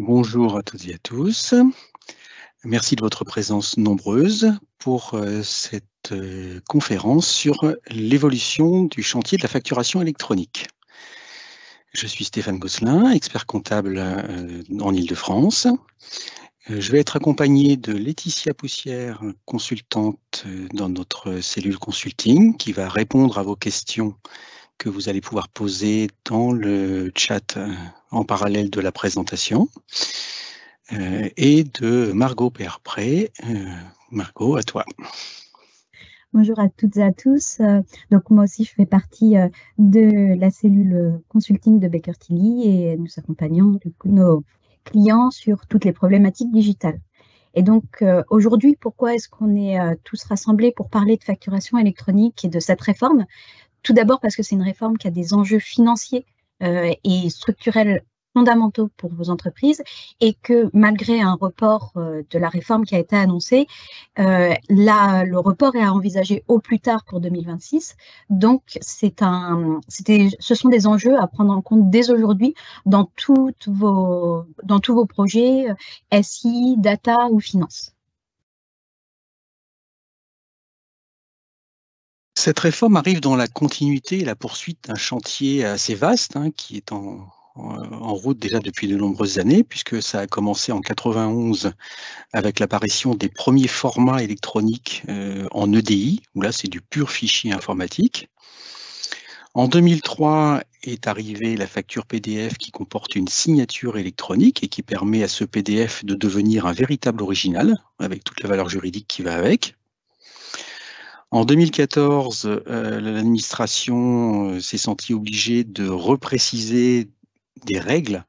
Bonjour à toutes et à tous. Merci de votre présence nombreuse pour cette conférence sur l'évolution du chantier de la facturation électronique. Je suis Stéphane Gosselin, expert comptable en Île-de-France. Je vais être accompagné de Laetitia Poussière, consultante dans notre cellule consulting, qui va répondre à vos questions que vous allez pouvoir poser dans le chat en parallèle de la présentation, et de Margot Perpré. Margot, à toi. Bonjour à toutes et à tous. Donc moi aussi, je fais partie de la cellule consulting de Baker Tilly et nous accompagnons du coup nos clients sur toutes les problématiques digitales. Et donc aujourd'hui, pourquoi est-ce qu'on est tous rassemblés pour parler de facturation électronique et de cette réforme? Tout d'abord parce que c'est une réforme qui a des enjeux financiers et structurels fondamentaux pour vos entreprises et que malgré un report de la réforme qui a été annoncé, le report est à envisager au plus tard pour 2026. Donc, ce sont des enjeux à prendre en compte dès aujourd'hui dans tous vos projets SI, data ou finance. Cette réforme arrive dans la continuité et la poursuite d'un chantier assez vaste qui est en route déjà depuis de nombreuses années, puisque ça a commencé en 91 avec l'apparition des premiers formats électroniques en EDI, où là c'est du pur fichier informatique. En 2003 est arrivée la facture PDF qui comporte une signature électronique et qui permet à ce PDF de devenir un véritable original, avec toute la valeur juridique qui va avec. En 2014, l'administration s'est sentie obligée de repréciser des règles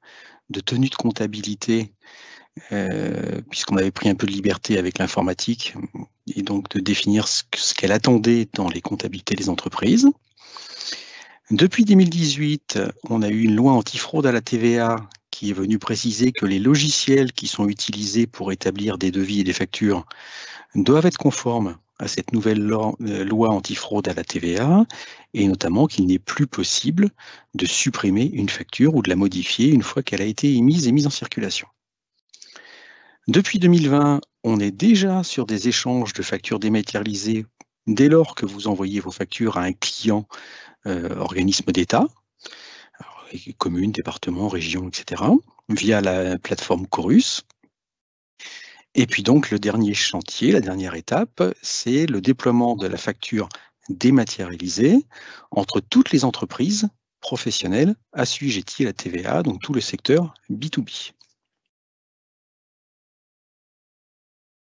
de tenue de comptabilité, puisqu'on avait pris un peu de liberté avec l'informatique, et donc de définir ce qu'elle attendait dans les comptabilités des entreprises. Depuis 2018, on a eu une loi antifraude à la TVA qui est venue préciser que les logiciels qui sont utilisés pour établir des devis et des factures doivent être conformes à cette nouvelle loi antifraude à la TVA, et notamment qu'il n'est plus possible de supprimer une facture ou de la modifier une fois qu'elle a été émise et mise en circulation. Depuis 2020, on est déjà sur des échanges de factures dématérialisées dès lors que vous envoyez vos factures à un client organisme d'État, communes, départements, régions, etc., via la plateforme Chorus. Et puis donc le dernier chantier, la dernière étape, c'est le déploiement de la facture dématérialisée entre toutes les entreprises professionnelles assujetties à la TVA, donc tout le secteur B2B.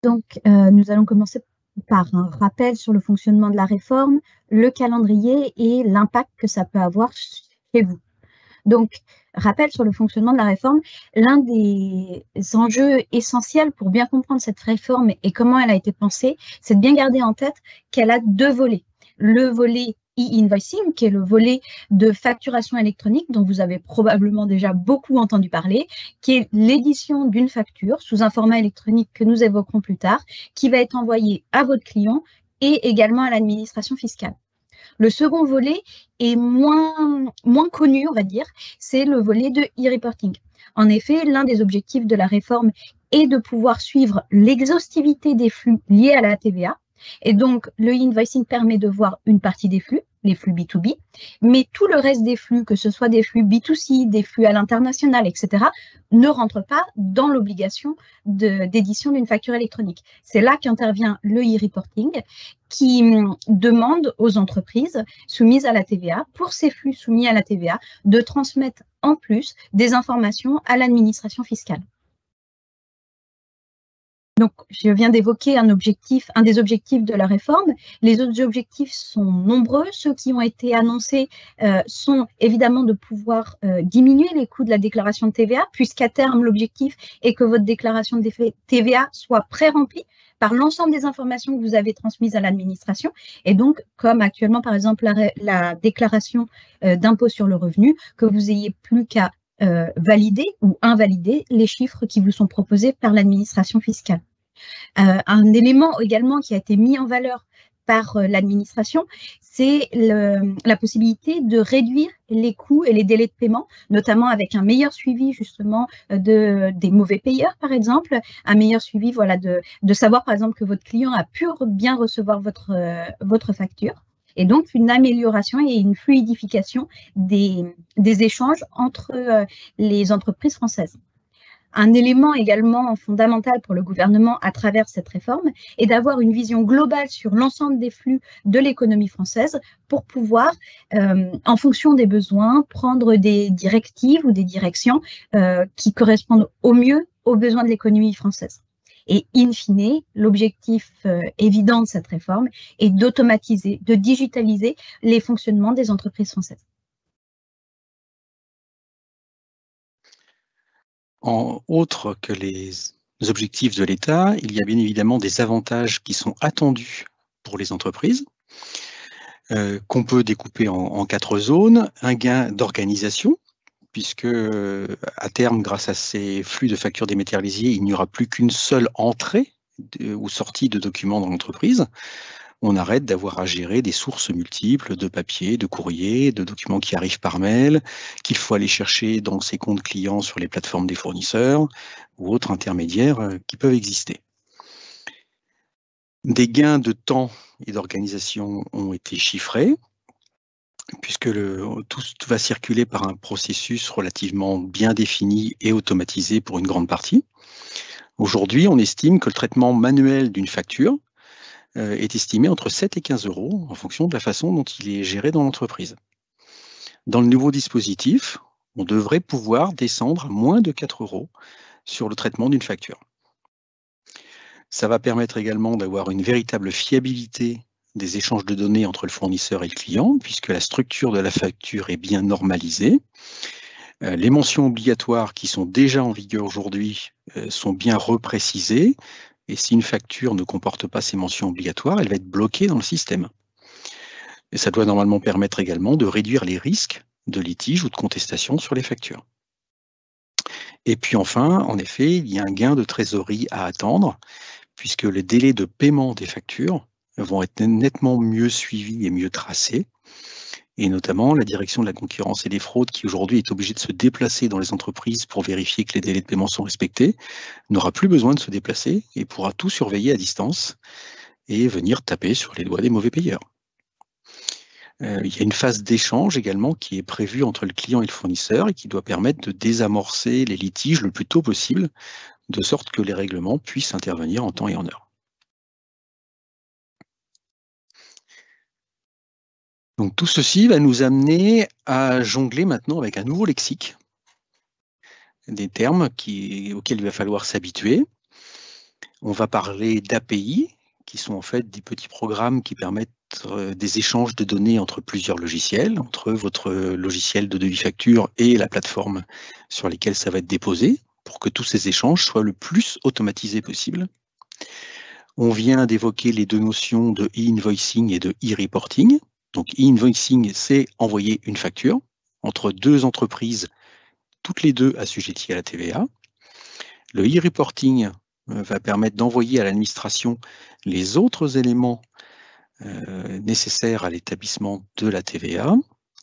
Donc, nous allons commencer par un rappel sur le fonctionnement de la réforme, le calendrier et l'impact que ça peut avoir chez vous. Donc, rappel sur le fonctionnement de la réforme, l'un des enjeux essentiels pour bien comprendre cette réforme et comment elle a été pensée, c'est de bien garder en tête qu'elle a deux volets. Le volet e-invoicing, qui est le volet de facturation électronique dont vous avez probablement déjà beaucoup entendu parler, qui est l'édition d'une facture sous un format électronique que nous évoquerons plus tard, qui va être envoyée à votre client et également à l'administration fiscale. Le second volet est moins connu, on va dire, c'est le volet de e-reporting. En effet, l'un des objectifs de la réforme est de pouvoir suivre l'exhaustivité des flux liés à la TVA. Et donc, le e-invoicing permet de voir une partie des flux, les flux B2B, mais tout le reste des flux, que ce soit des flux B2C, des flux à l'international, etc., ne rentre pas dans l'obligation d'édition d'une facture électronique. C'est là qu'intervient le e-reporting, qui demande aux entreprises soumises à la TVA, pour ces flux soumis à la TVA, de transmettre en plus des informations à l'administration fiscale. Donc, je viens d'évoquer un des objectifs de la réforme. Les autres objectifs sont nombreux. Ceux qui ont été annoncés sont évidemment de pouvoir diminuer les coûts de la déclaration de TVA, puisqu'à terme, l'objectif est que votre déclaration de TVA soit pré-remplie par l'ensemble des informations que vous avez transmises à l'administration. Et donc, comme actuellement, par exemple, la déclaration d'impôt sur le revenu, que vous n'ayez plus qu'à valider ou invalider les chiffres qui vous sont proposés par l'administration fiscale. Un élément également qui a été mis en valeur par l'administration, c'est la possibilité de réduire les coûts et les délais de paiement, notamment avec un meilleur suivi justement des mauvais payeurs, par exemple, un meilleur suivi voilà, de savoir par exemple que votre client a pu bien recevoir votre facture, et donc une amélioration et une fluidification des échanges entre les entreprises françaises. Un élément également fondamental pour le gouvernement à travers cette réforme est d'avoir une vision globale sur l'ensemble des flux de l'économie française pour pouvoir, en fonction des besoins, prendre des directives ou des directions qui correspondent au mieux aux besoins de l'économie française. Et in fine, l'objectif évident de cette réforme est d'automatiser, de digitaliser les fonctionnements des entreprises françaises. Autre que les objectifs de l'État, il y a bien évidemment des avantages qui sont attendus pour les entreprises, qu'on peut découper en 4 zones. Un gain d'organisation, puisque à terme, grâce à ces flux de factures dématérialisées, il n'y aura plus qu'une seule entrée ou sortie de documents dans l'entreprise. On arrête d'avoir à gérer des sources multiples de papier, de courrier, de documents qui arrivent par mail, qu'il faut aller chercher dans ses comptes clients sur les plateformes des fournisseurs ou autres intermédiaires qui peuvent exister. Des gains de temps et d'organisation ont été chiffrés, puisque tout va circuler par un processus relativement bien défini et automatisé pour une grande partie. Aujourd'hui, on estime que le traitement manuel d'une facture est estimé entre 7 et 15 € en fonction de la façon dont il est géré dans l'entreprise. Dans le nouveau dispositif, on devrait pouvoir descendre à moins de 4 € sur le traitement d'une facture. Ça va permettre également d'avoir une véritable fiabilité des échanges de données entre le fournisseur et le client, puisque la structure de la facture est bien normalisée. Les mentions obligatoires qui sont déjà en vigueur aujourd'hui sont bien reprécisées. Et si une facture ne comporte pas ces mentions obligatoires, elle va être bloquée dans le système. Et ça doit normalement permettre également de réduire les risques de litige ou de contestation sur les factures. Et puis enfin, en effet, il y a un gain de trésorerie à attendre, puisque les délais de paiement des factures vont être nettement mieux suivis et mieux tracés. Et notamment, la direction de la concurrence et des fraudes, qui aujourd'hui est obligée de se déplacer dans les entreprises pour vérifier que les délais de paiement sont respectés, n'aura plus besoin de se déplacer et pourra tout surveiller à distance et venir taper sur les doigts des mauvais payeurs. Il y a une phase d'échange également qui est prévue entre le client et le fournisseur et qui doit permettre de désamorcer les litiges le plus tôt possible, de sorte que les règlements puissent intervenir en temps et en heure. Donc tout ceci va nous amener à jongler maintenant avec un nouveau lexique, des termes auxquels il va falloir s'habituer. On va parler d'API, qui sont en fait des petits programmes qui permettent des échanges de données entre plusieurs logiciels, entre votre logiciel de devis facture et la plateforme sur laquelle ça va être déposé, pour que tous ces échanges soient le plus automatisés possible. On vient d'évoquer les 2 notions de e-invoicing et de e-reporting. Donc, e-invoicing, c'est envoyer une facture entre 2 entreprises, toutes les 2 assujetties à la TVA. Le e-reporting va permettre d'envoyer à l'administration les autres éléments nécessaires à l'établissement de la TVA,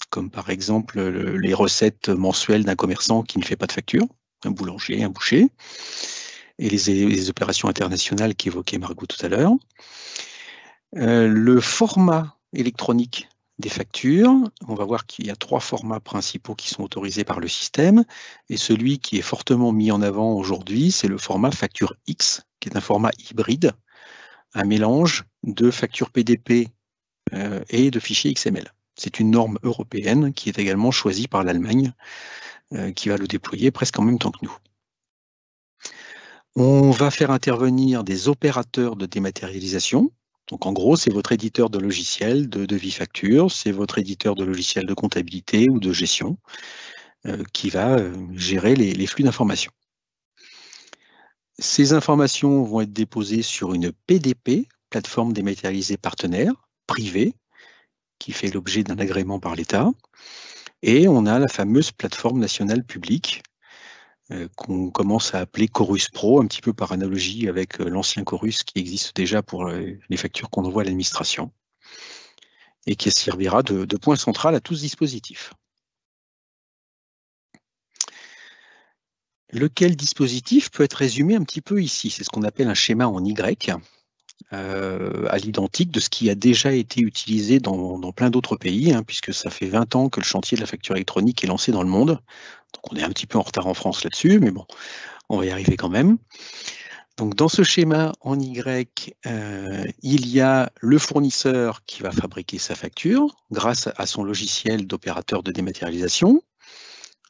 comme par exemple les recettes mensuelles d'un commerçant qui ne fait pas de facture, un boulanger, un boucher, et les opérations internationales qu'évoquait Margot tout à l'heure. Le format électronique des factures, on va voir qu'il y a 3 formats principaux qui sont autorisés par le système, et celui qui est fortement mis en avant aujourd'hui, c'est le format facture X, qui est un format hybride, un mélange de facture PDP et de fichiers XML. C'est une norme européenne qui est également choisie par l'Allemagne, qui va le déployer presque en même temps que nous. On va faire intervenir des opérateurs de dématérialisation. Donc en gros, c'est votre éditeur de logiciel de devis facture, c'est votre éditeur de logiciel de comptabilité ou de gestion qui va gérer les flux d'informations. Ces informations vont être déposées sur une PDP, plateforme dématérialisée partenaire, privée, qui fait l'objet d'un agrément par l'État. Et on a la fameuse plateforme nationale publique qu'on commence à appeler Chorus Pro, un petit peu par analogie avec l'ancien Chorus qui existe déjà pour les factures qu'on envoie à l'administration, et qui servira de point central à tout ce dispositif. Lequel dispositif peut être résumé un petit peu ici? C'est ce qu'on appelle un schéma en Y, à l'identique de ce qui a déjà été utilisé dans plein d'autres pays, hein, puisque ça fait 20 ans que le chantier de la facture électronique est lancé dans le monde. Donc on est un petit peu en retard en France là-dessus, mais bon, on va y arriver quand même. Donc dans ce schéma en Y, il y a le fournisseur qui va fabriquer sa facture grâce à son logiciel d'opérateur de dématérialisation.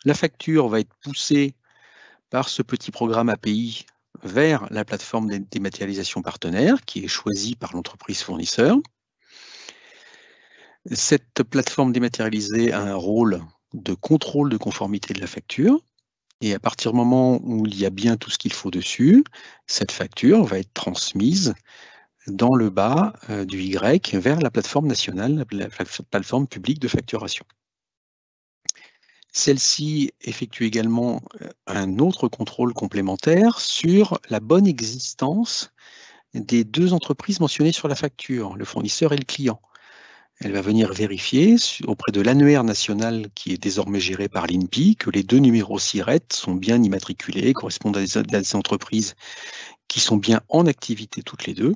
La facture va être poussée par ce petit programme API vers la plateforme de dématérialisation partenaire qui est choisie par l'entreprise fournisseur. Cette plateforme dématérialisée a un rôle de contrôle de conformité de la facture. Et à partir du moment où il y a bien tout ce qu'il faut dessus, cette facture va être transmise dans le bas du Y vers la plateforme nationale, la plateforme publique de facturation. Celle-ci effectue également un autre contrôle complémentaire sur la bonne existence des deux entreprises mentionnées sur la facture, le fournisseur et le client. Elle va venir vérifier auprès de l'annuaire national qui est désormais géré par l'INPI que les deux numéros SIRET sont bien immatriculés, correspondent à des entreprises qui sont bien en activité toutes les deux,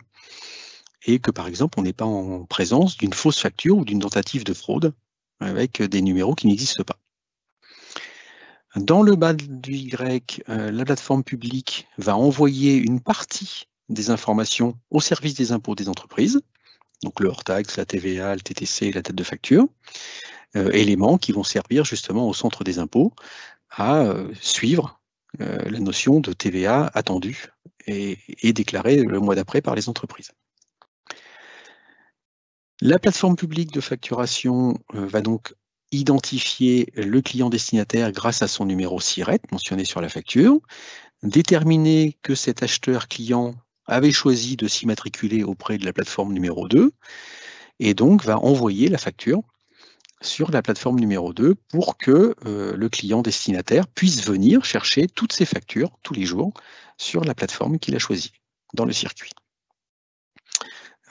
et que par exemple on n'est pas en présence d'une fausse facture ou d'une tentative de fraude avec des numéros qui n'existent pas. Dans le bas du Y, la plateforme publique va envoyer une partie des informations au service des impôts des entreprises, donc le hors-taxe, la TVA, le TTC et la date de facture, éléments qui vont servir justement au centre des impôts à suivre la notion de TVA attendue et déclarée le mois d'après par les entreprises. La plateforme publique de facturation va donc identifier le client destinataire grâce à son numéro SIRET mentionné sur la facture, déterminer que cet acheteur client avait choisi de s'immatriculer auprès de la plateforme numéro 2 et donc va envoyer la facture sur la plateforme numéro 2 pour que le client destinataire puisse venir chercher toutes ses factures tous les jours sur la plateforme qu'il a choisie dans le circuit.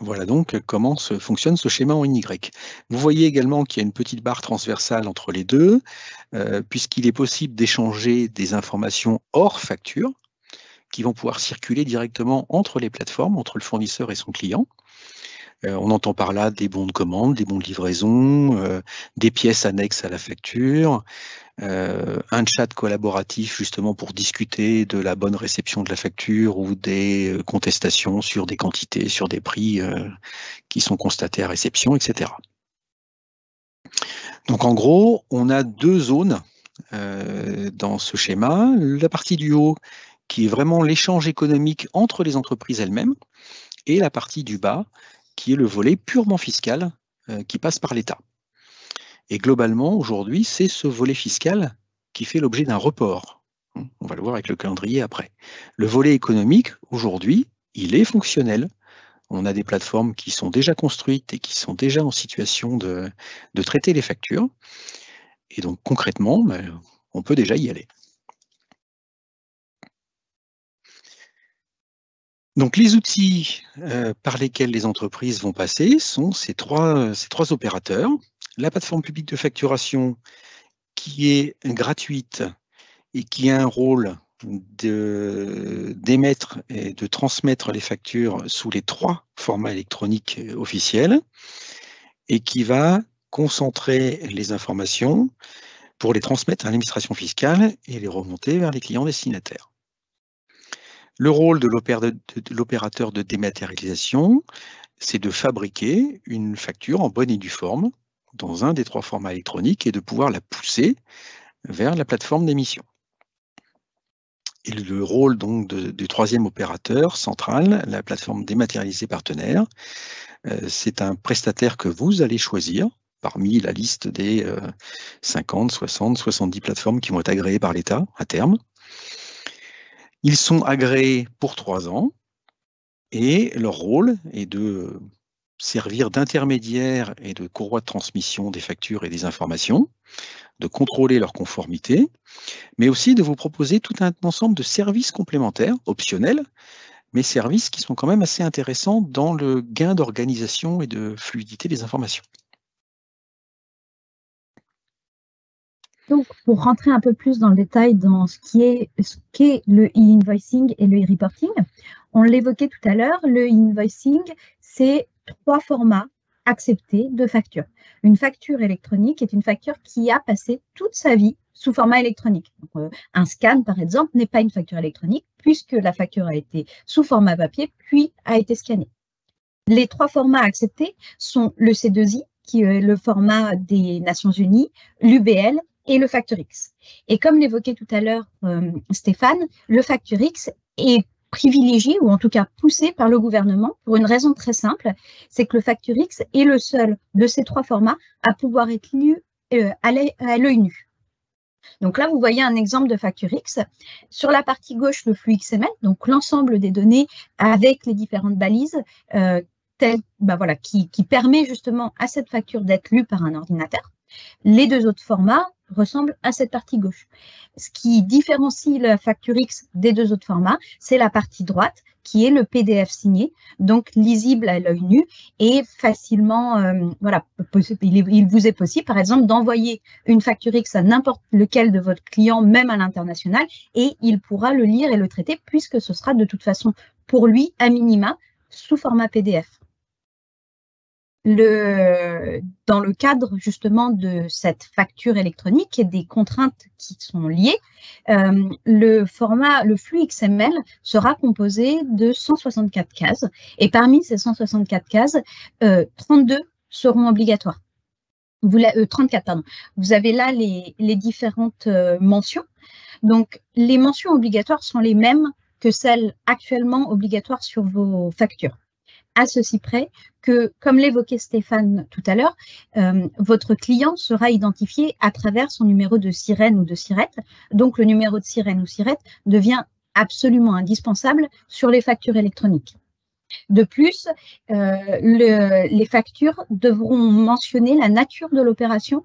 Voilà donc comment fonctionne ce schéma en Y. Vous voyez également qu'il y a une petite barre transversale entre les deux, puisqu'il est possible d'échanger des informations hors facture qui vont pouvoir circuler directement entre les plateformes, entre le fournisseur et son client. On entend par là des bons de commande, des bons de livraison, des pièces annexes à la facture, un chat collaboratif justement pour discuter de la bonne réception de la facture ou des contestations sur des quantités, sur des prix qui sont constatés à réception, etc. Donc en gros, on a deux zones dans ce schéma. La partie du haut qui est vraiment l'échange économique entre les entreprises elles-mêmes et la partie du bas qui est le volet purement fiscal qui passe par l'État. Et globalement, aujourd'hui, c'est ce volet fiscal qui fait l'objet d'un report. On va le voir avec le calendrier après. Le volet économique, aujourd'hui, il est fonctionnel. On a des plateformes qui sont déjà construites et qui sont déjà en situation de traiter les factures. Et donc, concrètement, on peut déjà y aller. Donc, les outils par lesquels les entreprises vont passer sont ces trois opérateurs. La plateforme publique de facturation qui est gratuite et qui a un rôle d'émettre et de transmettre les factures sous les trois formats électroniques officiels et qui va concentrer les informations pour les transmettre à l'administration fiscale et les remonter vers les clients destinataires. Le rôle de l'opérateur de dématérialisation, c'est de fabriquer une facture en bonne et due forme dans un des trois formats électroniques et de pouvoir la pousser vers la plateforme d'émission. Et le rôle donc du troisième opérateur central, la plateforme dématérialisée partenaire, c'est un prestataire que vous allez choisir parmi la liste des 50, 60, 70 plateformes qui vont être agréées par l'État à terme. Ils sont agréés pour 3 ans et leur rôle est de servir d'intermédiaire et de courroie de transmission des factures et des informations, de contrôler leur conformité, mais aussi de vous proposer tout un ensemble de services complémentaires, optionnels, mais services qui sont quand même assez intéressants dans le gain d'organisation et de fluidité des informations. Donc, pour rentrer un peu plus dans le détail dans ce qu'est le e-invoicing et le e-reporting, on l'évoquait tout à l'heure, le e-invoicing, c'est 3 formats acceptés de factures. Une facture électronique est une facture qui a passé toute sa vie sous format électronique. Donc, un scan, par exemple, n'est pas une facture électronique puisque la facture a été sous format papier puis a été scannée. Les 3 formats acceptés sont le C2I, qui est le format des Nations Unies, l'UBL et le FactureX. Et comme l'évoquait tout à l'heure Stéphane, le FactureX est privilégié ou en tout cas poussé par le gouvernement pour une raison très simple, c'est que le FactureX est le seul de ces 3 formats à pouvoir être lu à l'œil nu. Donc là, vous voyez un exemple de FactureX. Sur la partie gauche, le flux XML, donc l'ensemble des données avec les différentes balises qui permet justement à cette facture d'être lue par un ordinateur. Les 2 autres formats ressemblent à cette partie gauche. Ce qui différencie la FactureX des 2 autres formats, c'est la partie droite qui est le PDF signé, donc lisible à l'œil nu et facilement, il vous est possible, par exemple, d'envoyer une FactureX à n'importe lequel de votre client, même à l'international, et il pourra le lire et le traiter puisque ce sera de toute façon pour lui, à minima, sous format PDF. Dans le cadre justement de cette facture électronique et des contraintes qui sont liées, le flux XML sera composé de 164 cases et parmi ces 164 cases, 32 seront obligatoires. 34, pardon. Vous avez là les différentes mentions. Donc, les mentions obligatoires sont les mêmes que celles actuellement obligatoires sur vos factures. À ceci près que, comme l'évoquait Stéphane tout à l'heure, votre client sera identifié à travers son numéro de sirène ou de sirette. Donc, le numéro de sirène ou sirette devient absolument indispensable sur les factures électroniques. De plus, les factures devront mentionner la nature de l'opération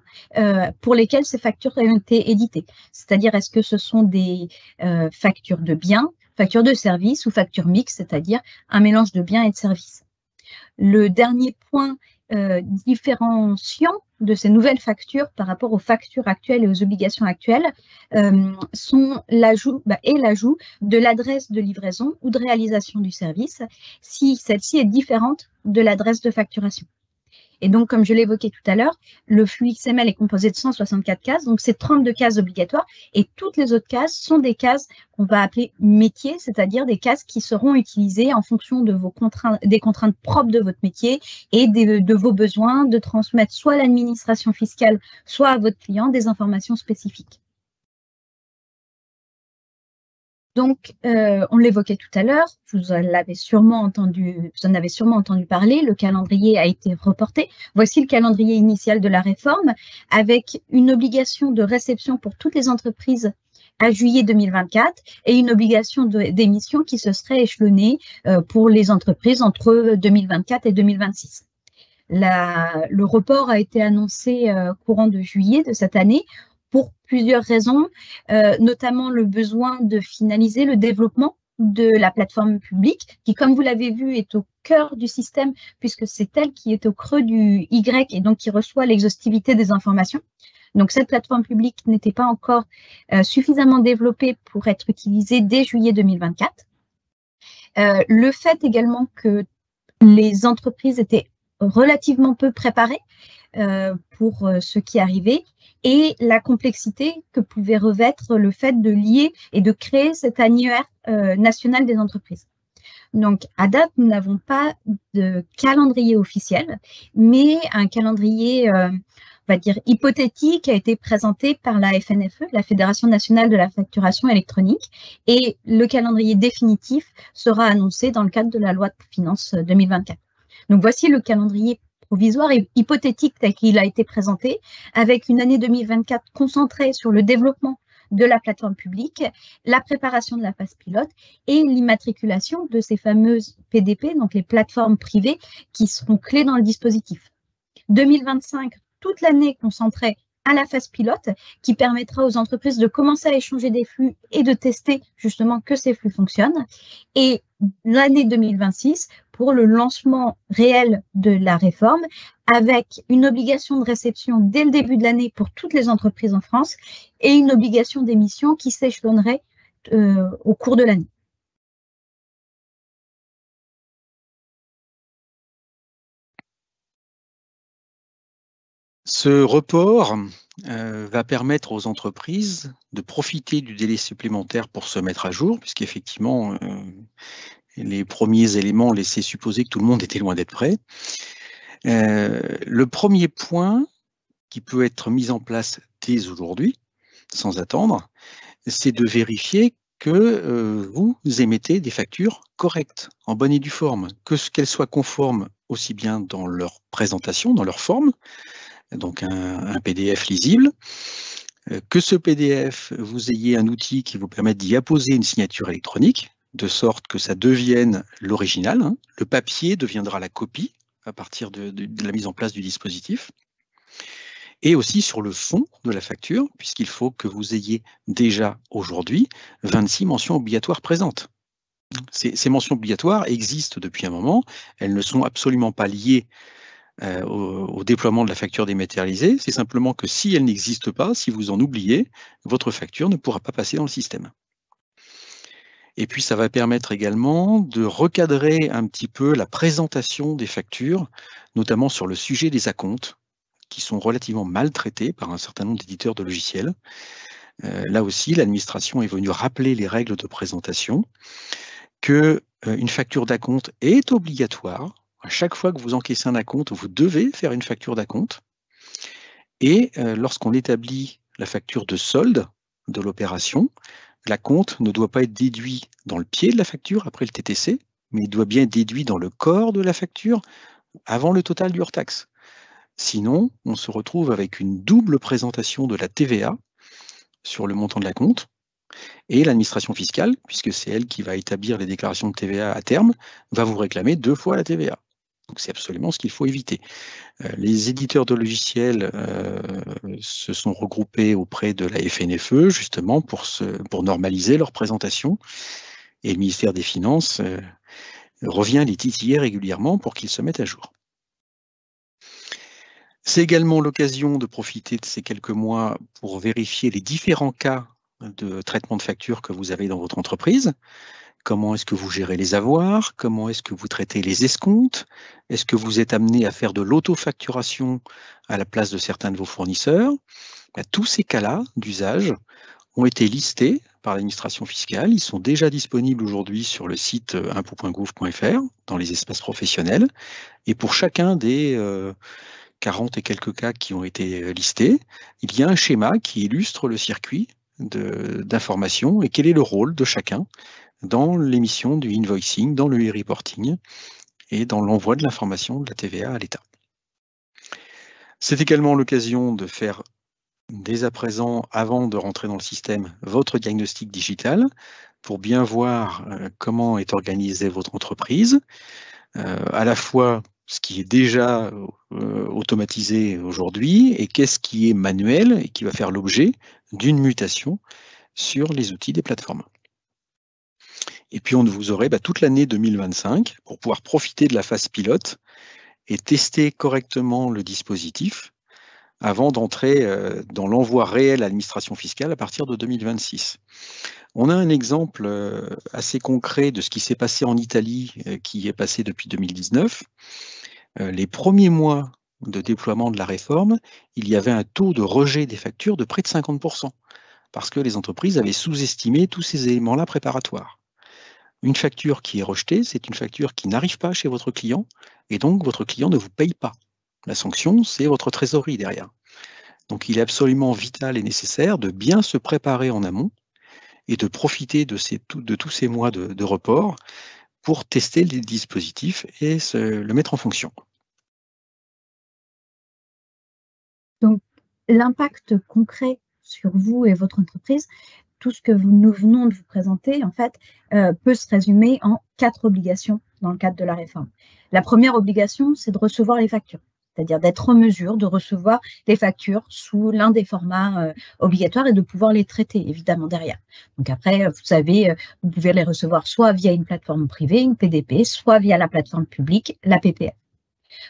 pour lesquelles ces factures ont été éditées. C'est-à-dire, est-ce que ce sont des factures de biens, factures de services ou factures mixtes, c'est-à-dire un mélange de biens et de services. Le dernier point différenciant de ces nouvelles factures par rapport aux factures actuelles et aux obligations actuelles sont l'ajout de l'adresse de livraison ou de réalisation du service si celle-ci est différente de l'adresse de facturation. Et donc, comme je l'évoquais tout à l'heure, le flux XML est composé de 164 cases, donc c'est 32 cases obligatoires et toutes les autres cases sont des cases qu'on va appeler métiers, c'est-à-dire des cases qui seront utilisées en fonction de des contraintes propres de votre métier et de vos besoins de transmettre soit à l'administration fiscale, soit à votre client des informations spécifiques. Donc, on l'évoquait tout à l'heure, vous en avez sûrement entendu parler, le calendrier a été reporté. Voici le calendrier initial de la réforme avec une obligation de réception pour toutes les entreprises à juillet 2024 et une obligation d'émission qui se serait échelonnée pour les entreprises entre 2024 et 2026. Le report a été annoncé courant de juillet de cette année pour plusieurs raisons, notamment le besoin de finaliser le développement de la plateforme publique, qui, comme vous l'avez vu, est au cœur du système, puisque c'est elle qui est au creux du Y et donc qui reçoit l'exhaustivité des informations. Donc, cette plateforme publique n'était pas encore suffisamment développée pour être utilisée dès juillet 2024. Le fait également que les entreprises étaient relativement peu préparées pour ce qui arrivait et la complexité que pouvait revêtre le fait de lier et de créer cet annuaire national des entreprises. Donc, à date, nous n'avons pas de calendrier officiel, mais un calendrier, on va dire, hypothétique a été présenté par la FNFE, la Fédération nationale de la facturation électronique, et le calendrier définitif sera annoncé dans le cadre de la loi de finances 2024. Donc, voici le calendrier provisoire et hypothétique tel qu'il a été présenté, avec une année 2024 concentrée sur le développement de la plateforme publique, la préparation de la phase pilote et l'immatriculation de ces fameuses PDP, donc les plateformes privées, qui seront clés dans le dispositif. 2025, toute l'année concentrée à la phase pilote, qui permettra aux entreprises de commencer à échanger des flux et de tester justement que ces flux fonctionnent. Et l'année 2026 pour le lancement réel de la réforme, avec une obligation de réception dès le début de l'année pour toutes les entreprises en France et une obligation d'émission qui s'échelonnerait au cours de l'année. Ce report va permettre aux entreprises de profiter du délai supplémentaire pour se mettre à jour, puisqu'effectivement, les premiers éléments laissaient supposer que tout le monde était loin d'être prêt. Le premier point qui peut être mis en place dès aujourd'hui, sans attendre, c'est de vérifier que vous émettez des factures correctes, en bonne et due forme, qu'elles soient conformes aussi bien dans leur présentation, dans leur forme, donc un PDF lisible, que ce PDF, vous ayez un outil qui vous permette d'y apposer une signature électronique, de sorte que ça devienne l'original. Hein. Le papier deviendra la copie à partir de la mise en place du dispositif. Et aussi sur le fond de la facture, puisqu'il faut que vous ayez déjà aujourd'hui 26 mentions obligatoires présentes. Ces mentions obligatoires existent depuis un moment, elles ne sont absolument pas liées au déploiement de la facture dématérialisée, c'est simplement que si elle n'existe pas, si vous en oubliez, votre facture ne pourra pas passer dans le système. Et puis ça va permettre également de recadrer un petit peu la présentation des factures, notamment sur le sujet des acomptes, qui sont relativement maltraités par un certain nombre d'éditeurs de logiciels. Là aussi, l'administration est venue rappeler les règles de présentation, qu'une facture d'acompte est obligatoire. À chaque fois que vous encaissez un acompte, vous devez faire une facture d'acompte. Et lorsqu'on établit la facture de solde de l'opération, l'acompte ne doit pas être déduit dans le pied de la facture après le TTC, mais il doit bien être déduit dans le corps de la facture avant le total du hors-taxe. Sinon, on se retrouve avec une double présentation de la TVA sur le montant de l'acompte, et l'administration fiscale, puisque c'est elle qui va établir les déclarations de TVA à terme, va vous réclamer 2 fois la TVA. Donc c'est absolument ce qu'il faut éviter. Les éditeurs de logiciels se sont regroupés auprès de la FNFE, justement pour normaliser leur présentation, et le ministère des Finances revient les titiller régulièrement pour qu'ils se mettent à jour. C'est également l'occasion de profiter de ces quelques mois pour vérifier les différents cas de traitement de facture que vous avez dans votre entreprise. Comment est-ce que vous gérez les avoirs? Comment est-ce que vous traitez les escomptes? Est-ce que vous êtes amené à faire de l'autofacturation à la place de certains de vos fournisseurs? Tous ces cas-là d'usage ont été listés par l'administration fiscale. Ils sont déjà disponibles aujourd'hui sur le site impôt.gouv.fr dans les espaces professionnels. Et pour chacun des 40 et quelques cas qui ont été listés, il y a un schéma qui illustre le circuit d'information et quel est le rôle de chacun dans l'émission du invoicing, dans le e-reporting et dans l'envoi de l'information de la TVA à l'État. C'est également l'occasion de faire dès à présent, avant de rentrer dans le système, votre diagnostic digital pour bien voir comment est organisée votre entreprise, à la fois ce qui est déjà automatisé aujourd'hui et qu'est-ce qui est manuel et qui va faire l'objet d'une mutation sur les outils des plateformes. Et puis vous aurez toute l'année 2025 pour pouvoir profiter de la phase pilote et tester correctement le dispositif avant d'entrer dans l'envoi réel à l'administration fiscale à partir de 2026. On a un exemple assez concret de ce qui s'est passé en Italie, qui est passé depuis 2019. Les premiers mois de déploiement de la réforme, il y avait un taux de rejet des factures de près de 50%, parce que les entreprises avaient sous-estimé tous ces éléments-là préparatoires. Une facture qui est rejetée, c'est une facture qui n'arrive pas chez votre client, et donc votre client ne vous paye pas. La sanction, c'est votre trésorerie derrière. Donc il est absolument vital et nécessaire de bien se préparer en amont et de profiter de tous ces mois de report pour tester les dispositifs et le mettre en fonction. Donc l'impact concret sur vous et votre entreprise, tout ce que nous venons de vous présenter, en fait, peut se résumer en 4 obligations dans le cadre de la réforme. La première obligation, c'est de recevoir les factures, c'est-à-dire d'être en mesure de recevoir les factures sous l'un des formats obligatoires et de pouvoir les traiter, évidemment, derrière. Donc après, vous savez, vous pouvez les recevoir soit via une plateforme privée, une PDP, soit via la plateforme publique, la PPF.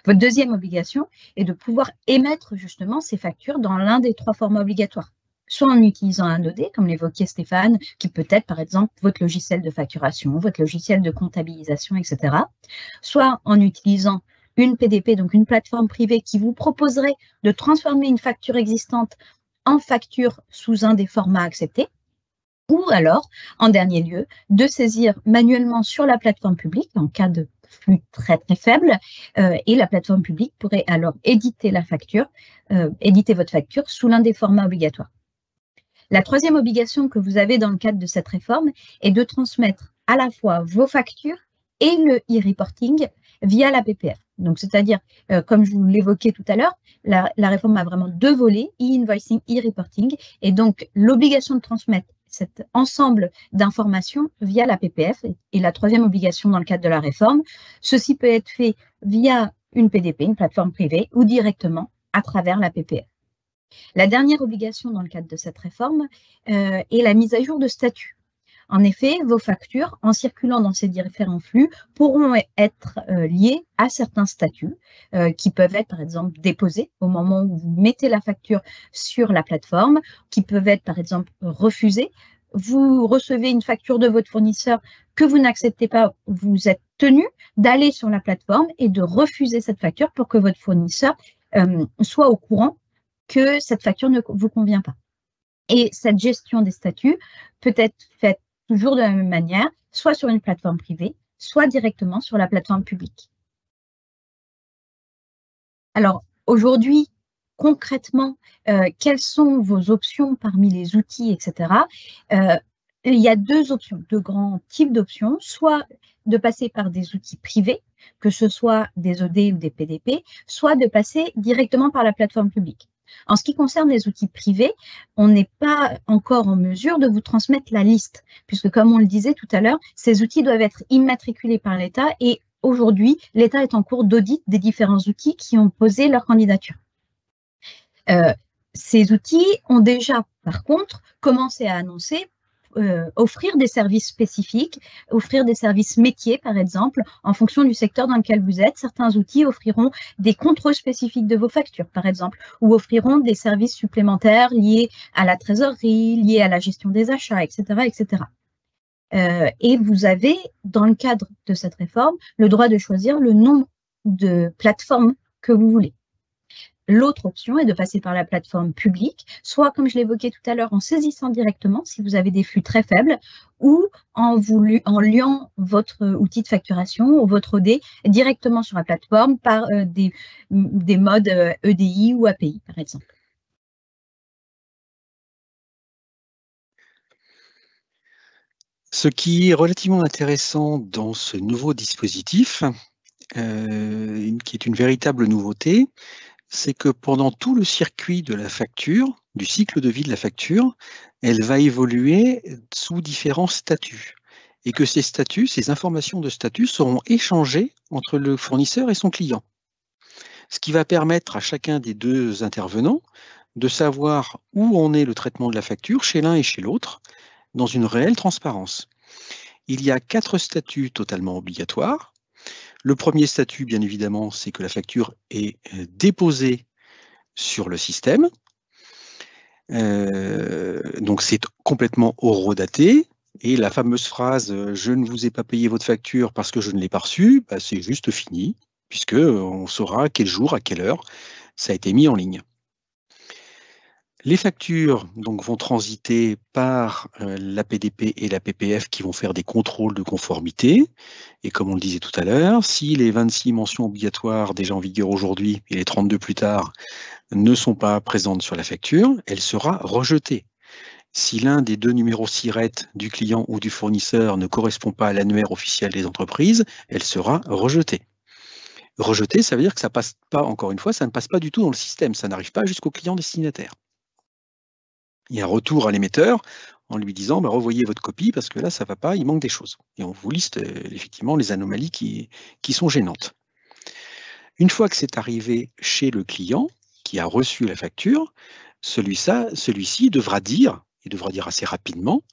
Votre deuxième obligation est de pouvoir émettre justement ces factures dans l'un des 3 formats obligatoires, soit en utilisant un OD, comme l'évoquait Stéphane, qui peut être par exemple votre logiciel de facturation, votre logiciel de comptabilisation, etc., soit en utilisant une PDP, donc une plateforme privée qui vous proposerait de transformer une facture existante en facture sous un des formats acceptés, ou alors, en dernier lieu, de saisir manuellement sur la plateforme publique en cas de flux très très faible, et la plateforme publique pourrait alors éditer votre facture sous l'un des formats obligatoires. La troisième obligation que vous avez dans le cadre de cette réforme est de transmettre à la fois vos factures et le e-reporting via la PPF. Donc, c'est-à-dire, comme je vous l'évoquais tout à l'heure, la réforme a vraiment 2 volets, e-invoicing, e-reporting, et donc l'obligation de transmettre cet ensemble d'informations via la PPF est la troisième obligation dans le cadre de la réforme. Ceci peut être fait via une PDP, une plateforme privée, ou directement à travers la PPF. La dernière obligation dans le cadre de cette réforme est la mise à jour de statut. En effet, vos factures, en circulant dans ces différents flux, pourront être liées à certains statuts qui peuvent être, par exemple, déposés au moment où vous mettez la facture sur la plateforme, qui peuvent être, par exemple, refusés. Vous recevez une facture de votre fournisseur que vous n'acceptez pas, vous êtes tenu d'aller sur la plateforme et de refuser cette facture pour que votre fournisseur soit au courant que cette facture ne vous convient pas. Et cette gestion des statuts peut être faite toujours de la même manière, soit sur une plateforme privée, soit directement sur la plateforme publique. Alors, aujourd'hui, concrètement, quelles sont vos options parmi les outils, etc. Il y a 2 options, 2 grands types d'options, soit de passer par des outils privés, que ce soit des OD ou des PDP, soit de passer directement par la plateforme publique. En ce qui concerne les outils privés, on n'est pas encore en mesure de vous transmettre la liste, puisque comme on le disait tout à l'heure, ces outils doivent être immatriculés par l'État et aujourd'hui, l'État est en cours d'audit des différents outils qui ont posé leur candidature. Ces outils ont déjà, par contre, commencé à annoncer offrir des services spécifiques, offrir des services métiers, par exemple, en fonction du secteur dans lequel vous êtes. Certains outils offriront des contrôles spécifiques de vos factures, par exemple, ou offriront des services supplémentaires liés à la trésorerie, liés à la gestion des achats, etc., etc. Et vous avez, dans le cadre de cette réforme, le droit de choisir le nombre de plateformes que vous voulez. L'autre option est de passer par la plateforme publique, soit, comme je l'évoquais tout à l'heure, en saisissant directement si vous avez des flux très faibles, ou en liant votre outil de facturation ou votre OD directement sur la plateforme par des modes EDI ou API, par exemple. Ce qui est relativement intéressant dans ce nouveau dispositif, qui est une véritable nouveauté, c'est que pendant tout le circuit de la facture, du cycle de vie de la facture, elle va évoluer sous différents statuts. Et que ces statuts, ces informations de statut seront échangées entre le fournisseur et son client. Ce qui va permettre à chacun des 2 intervenants de savoir où en est le traitement de la facture chez l'un et chez l'autre, dans une réelle transparence. Il y a 4 statuts totalement obligatoires. Le premier statut, bien évidemment, c'est que la facture est déposée sur le système. Donc c'est complètement horodaté. Et la fameuse phrase « je ne vous ai pas payé votre facture parce que je ne l'ai pas reçue », c'est juste fini, puisqu'on saura quel jour, à quelle heure, ça a été mis en ligne. Les factures donc, vont transiter par la PDP et la PPF qui vont faire des contrôles de conformité. Et comme on le disait tout à l'heure, si les 26 mentions obligatoires déjà en vigueur aujourd'hui et les 32 plus tard ne sont pas présentes sur la facture, elle sera rejetée. Si l'un des 2 numéros SIRET du client ou du fournisseur ne correspond pas à l'annuaire officiel des entreprises, elle sera rejetée. Rejetée, ça veut dire que ça passe pas, encore une fois, ça ne passe pas du tout dans le système, ça n'arrive pas jusqu'au client destinataire. et un retour à l'émetteur en lui disant revoyez votre copie parce que là ça ne va pas, il manque des choses. Et on vous liste effectivement les anomalies qui sont gênantes. Une fois que c'est arrivé chez le client qui a reçu la facture, celui-ci devra dire, il devra dire assez rapidement,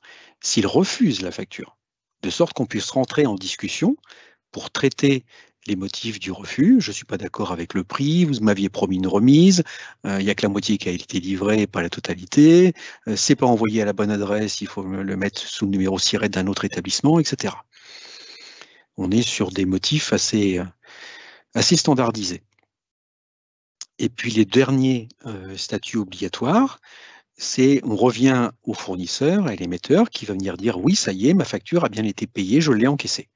s'il refuse la facture, de sorte qu'on puisse rentrer en discussion pour traiter les motifs du refus. Je ne suis pas d'accord avec le prix, vous m'aviez promis une remise, il n'y a que la moitié qui a été livrée, pas la totalité, c'est pas envoyé à la bonne adresse, il faut le mettre sous le numéro SIRET d'un autre établissement, etc. On est sur des motifs assez standardisés. Et puis les derniers statuts obligatoires, on revient au fournisseur et l'émetteur qui va venir dire oui, ça y est, ma facture a bien été payée, je l'ai encaissée.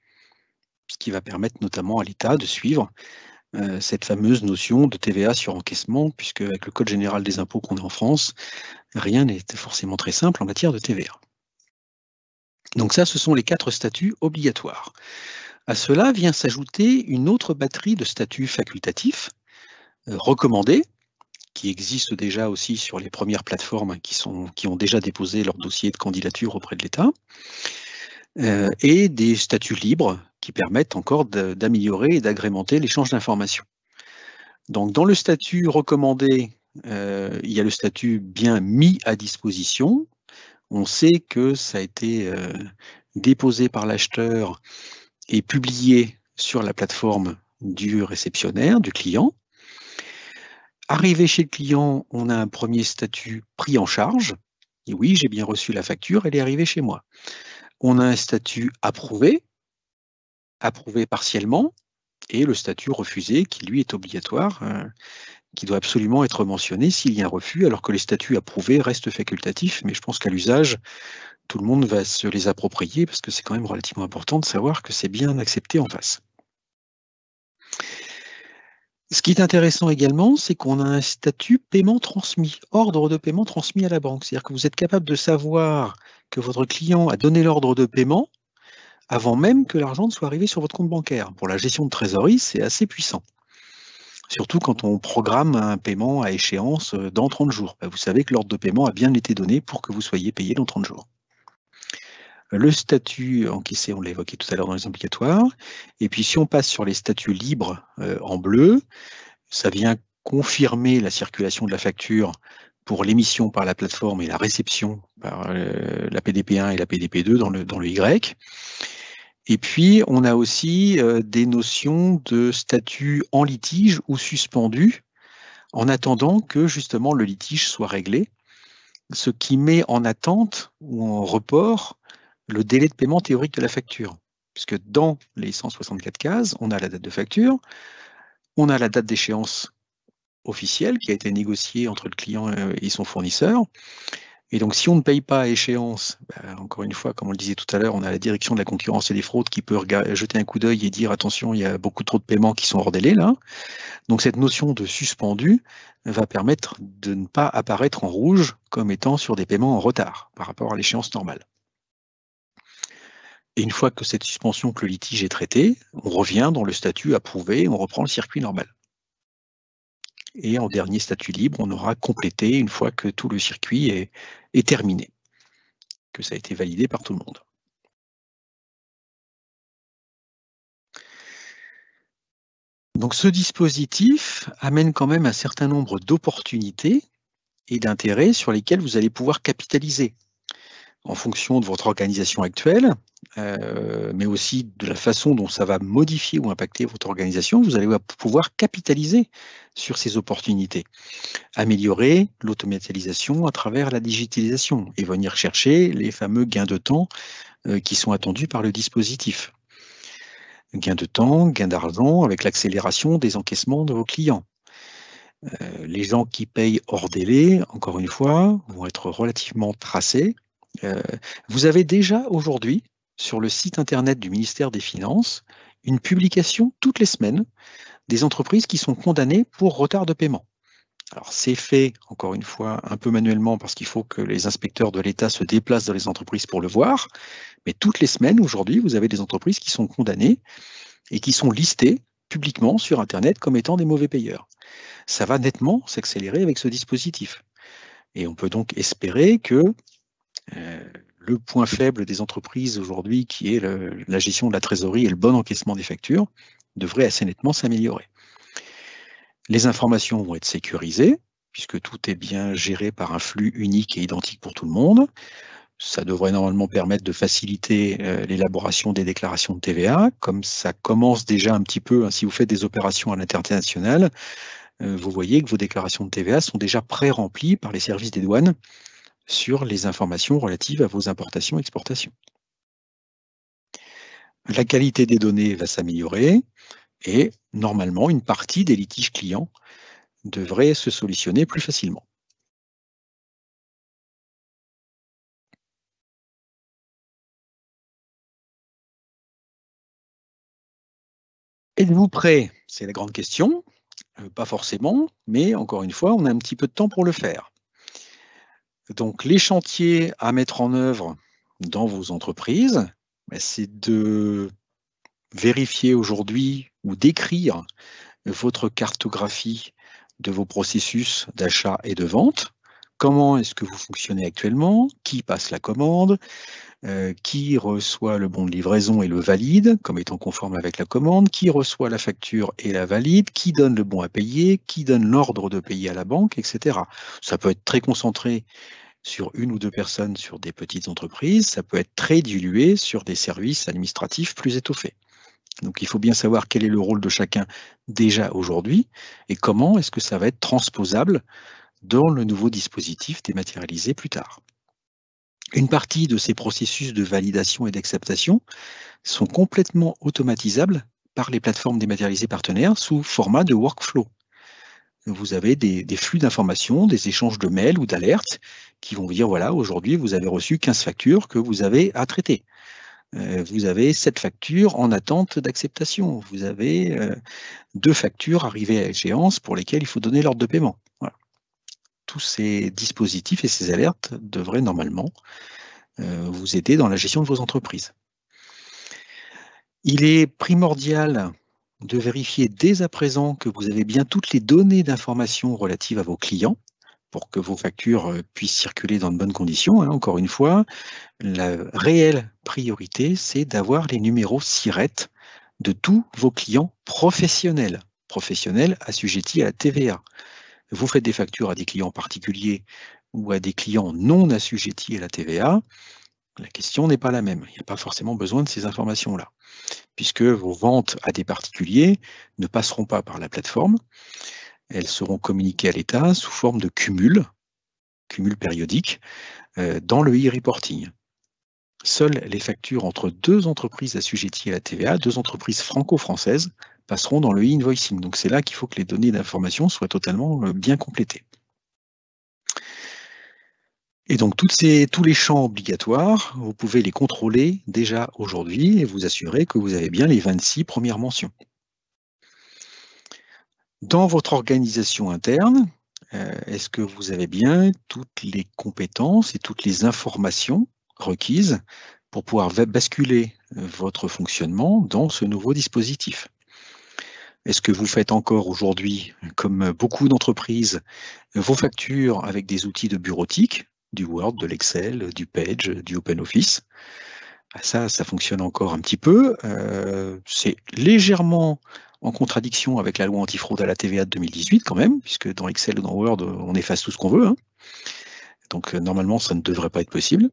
Ce qui va permettre notamment à l'État de suivre cette fameuse notion de TVA sur encaissement, puisque avec le Code général des impôts qu'on a en France, rien n'est forcément très simple en matière de TVA. Donc ça, ce sont les 4 statuts obligatoires. À cela vient s'ajouter une autre batterie de statuts facultatifs, recommandés, qui existent déjà aussi sur les premières plateformes qui ont déjà déposé leur dossier de candidature auprès de l'État, et des statuts libres qui permettent encore d'améliorer et d'agrémenter l'échange d'informations. Donc dans le statut recommandé, il y a le statut bien mis à disposition. On sait que ça a été déposé par l'acheteur et publié sur la plateforme du réceptionnaire, du client. Arrivé chez le client, on a un premier statut pris en charge. Et oui, j'ai bien reçu la facture, elle est arrivée chez moi. On a un statut approuvé partiellement, et le statut refusé qui lui est obligatoire, qui doit absolument être mentionné s'il y a un refus, alors que les statuts approuvés restent facultatifs, mais je pense qu'à l'usage, tout le monde va se les approprier parce que c'est quand même relativement important de savoir que c'est bien accepté en face. Ce qui est intéressant également, c'est qu'on a un statut paiement transmis, ordre de paiement transmis à la banque. C'est-à-dire que vous êtes capable de savoir que votre client a donné l'ordre de paiement avant même que l'argent ne soit arrivé sur votre compte bancaire. Pour la gestion de trésorerie, c'est assez puissant. Surtout quand on programme un paiement à échéance dans 30 jours. Vous savez que l'ordre de paiement a bien été donné pour que vous soyez payé dans 30 jours. Le statut encaissé, on l'a évoqué tout à l'heure dans les obligatoires. Et puis si on passe sur les statuts libres en bleu, ça vient confirmer la circulation de la facture pour l'émission par la plateforme et la réception par la PDP1 et la PDP2 dans le Y. Et puis, on a aussi des notions de statut en litige ou suspendu en attendant que justement le litige soit réglé, ce qui met en attente ou en report le délai de paiement théorique de la facture. Puisque dans les 164 cases, on a la date de facture, on a la date d'échéance officielle qui a été négociée entre le client et son fournisseur. Et donc, si on ne paye pas à échéance, encore une fois, comme on le disait tout à l'heure, on a la direction de la concurrence et des fraudes qui peut jeter un coup d'œil et dire attention, il y a beaucoup trop de paiements qui sont hors délai là. Donc, cette notion de suspendu va permettre de ne pas apparaître en rouge comme étant sur des paiements en retard par rapport à l'échéance normale. Et une fois que cette suspension, que le litige est traité, on revient dans le statut approuvé, on reprend le circuit normal. Et en dernier statut libre, on aura complété une fois que tout le circuit est terminé, que ça a été validé par tout le monde. Donc ce dispositif amène quand même un certain nombre d'opportunités et d'intérêts sur lesquels vous allez pouvoir capitaliser en fonction de votre organisation actuelle, mais aussi de la façon dont ça va modifier ou impacter votre organisation. Vous allez pouvoir capitaliser sur ces opportunités, améliorer l'automatisation à travers la digitalisation et venir chercher les fameux gains de temps qui sont attendus par le dispositif. Gain de temps, gain d'argent avec l'accélération des encaissements de vos clients. Les gens qui payent hors délai, encore une fois, vont être relativement tracés. Vous avez déjà aujourd'hui, sur le site internet du ministère des Finances, une publication toutes les semaines des entreprises qui sont condamnées pour retard de paiement. Alors c'est fait, encore une fois, un peu manuellement parce qu'il faut que les inspecteurs de l'État se déplacent dans les entreprises pour le voir, mais toutes les semaines, aujourd'hui, vous avez des entreprises qui sont condamnées et qui sont listées publiquement sur Internet comme étant des mauvais payeurs. Ça va nettement s'accélérer avec ce dispositif. Et on peut donc espérer que le point faible des entreprises aujourd'hui, qui est la gestion de la trésorerie et le bon encaissement des factures, devrait assez nettement s'améliorer. Les informations vont être sécurisées, puisque tout est bien géré par un flux unique et identique pour tout le monde. Ça devrait normalement permettre de faciliter l'élaboration des déclarations de TVA, comme ça commence déjà un petit peu, hein, si vous faites des opérations à l'international, vous voyez que vos déclarations de TVA sont déjà pré-remplies par les services des douanes sur les informations relatives à vos importations et exportations. La qualité des données va s'améliorer et normalement, une partie des litiges clients devrait se solutionner plus facilement. Êtes-vous prêt? C'est la grande question. Pas forcément, mais encore une fois, on a un petit peu de temps pour le faire. Donc, les chantiers à mettre en œuvre dans vos entreprises, c'est de vérifier aujourd'hui ou d'écrire votre cartographie de vos processus d'achat et de vente. Comment est-ce que vous fonctionnez actuellement? Qui passe la commande? Qui reçoit le bon de livraison et le valide comme étant conforme avec la commande? Qui reçoit la facture et la valide? Qui donne le bon à payer? Qui donne l'ordre de payer à la banque, etc. Ça peut être très concentré sur une ou deux personnes sur des petites entreprises, ça peut être très dilué sur des services administratifs plus étoffés. Donc il faut bien savoir quel est le rôle de chacun déjà aujourd'hui et comment est-ce que ça va être transposable dans le nouveau dispositif dématérialisé plus tard. Une partie de ces processus de validation et d'acceptation sont complètement automatisables par les plateformes dématérialisées partenaires sous format de workflow. Vous avez des flux d'informations, des échanges de mails ou d'alertes qui vont vous dire, voilà, aujourd'hui, vous avez reçu 15 factures que vous avez à traiter. Vous avez 7 factures en attente d'acceptation. Vous avez 2 factures arrivées à échéance pour lesquelles il faut donner l'ordre de paiement. Voilà. Tous ces dispositifs et ces alertes devraient normalement vous aider dans la gestion de vos entreprises. Il est primordial de vérifier dès à présent que vous avez bien toutes les données d'information relatives à vos clients pour que vos factures puissent circuler dans de bonnes conditions. Hein. Encore une fois, la réelle priorité, c'est d'avoir les numéros SIRET de tous vos clients professionnels assujettis à la TVA. Vous faites des factures à des clients particuliers ou à des clients non assujettis à la TVA, la question n'est pas la même. Il n'y a pas forcément besoin de ces informations-là, puisque vos ventes à des particuliers ne passeront pas par la plateforme. Elles seront communiquées à l'État sous forme de cumul périodique, dans le e-reporting. Seules les factures entre deux entreprises assujetties à la TVA, deux entreprises franco-françaises, passeront dans le e-invoicing. Donc c'est là qu'il faut que les données d'information soient totalement bien complétées. Et donc tous les champs obligatoires, vous pouvez les contrôler déjà aujourd'hui et vous assurer que vous avez bien les 26 premières mentions. Dans votre organisation interne, est-ce que vous avez bien toutes les compétences et toutes les informations requises pour pouvoir basculer votre fonctionnement dans ce nouveau dispositif? Est-ce que vous faites encore aujourd'hui, comme beaucoup d'entreprises, vos factures avec des outils de bureautique, du Word, de l'Excel, du Page, du OpenOffice? Ça fonctionne encore un petit peu. C'est légèrement en contradiction avec la loi antifraude à la TVA de 2018 quand même, puisque dans Excel ou dans Word, on efface tout ce qu'on veut. Hein. Donc normalement, ça ne devrait pas être possible.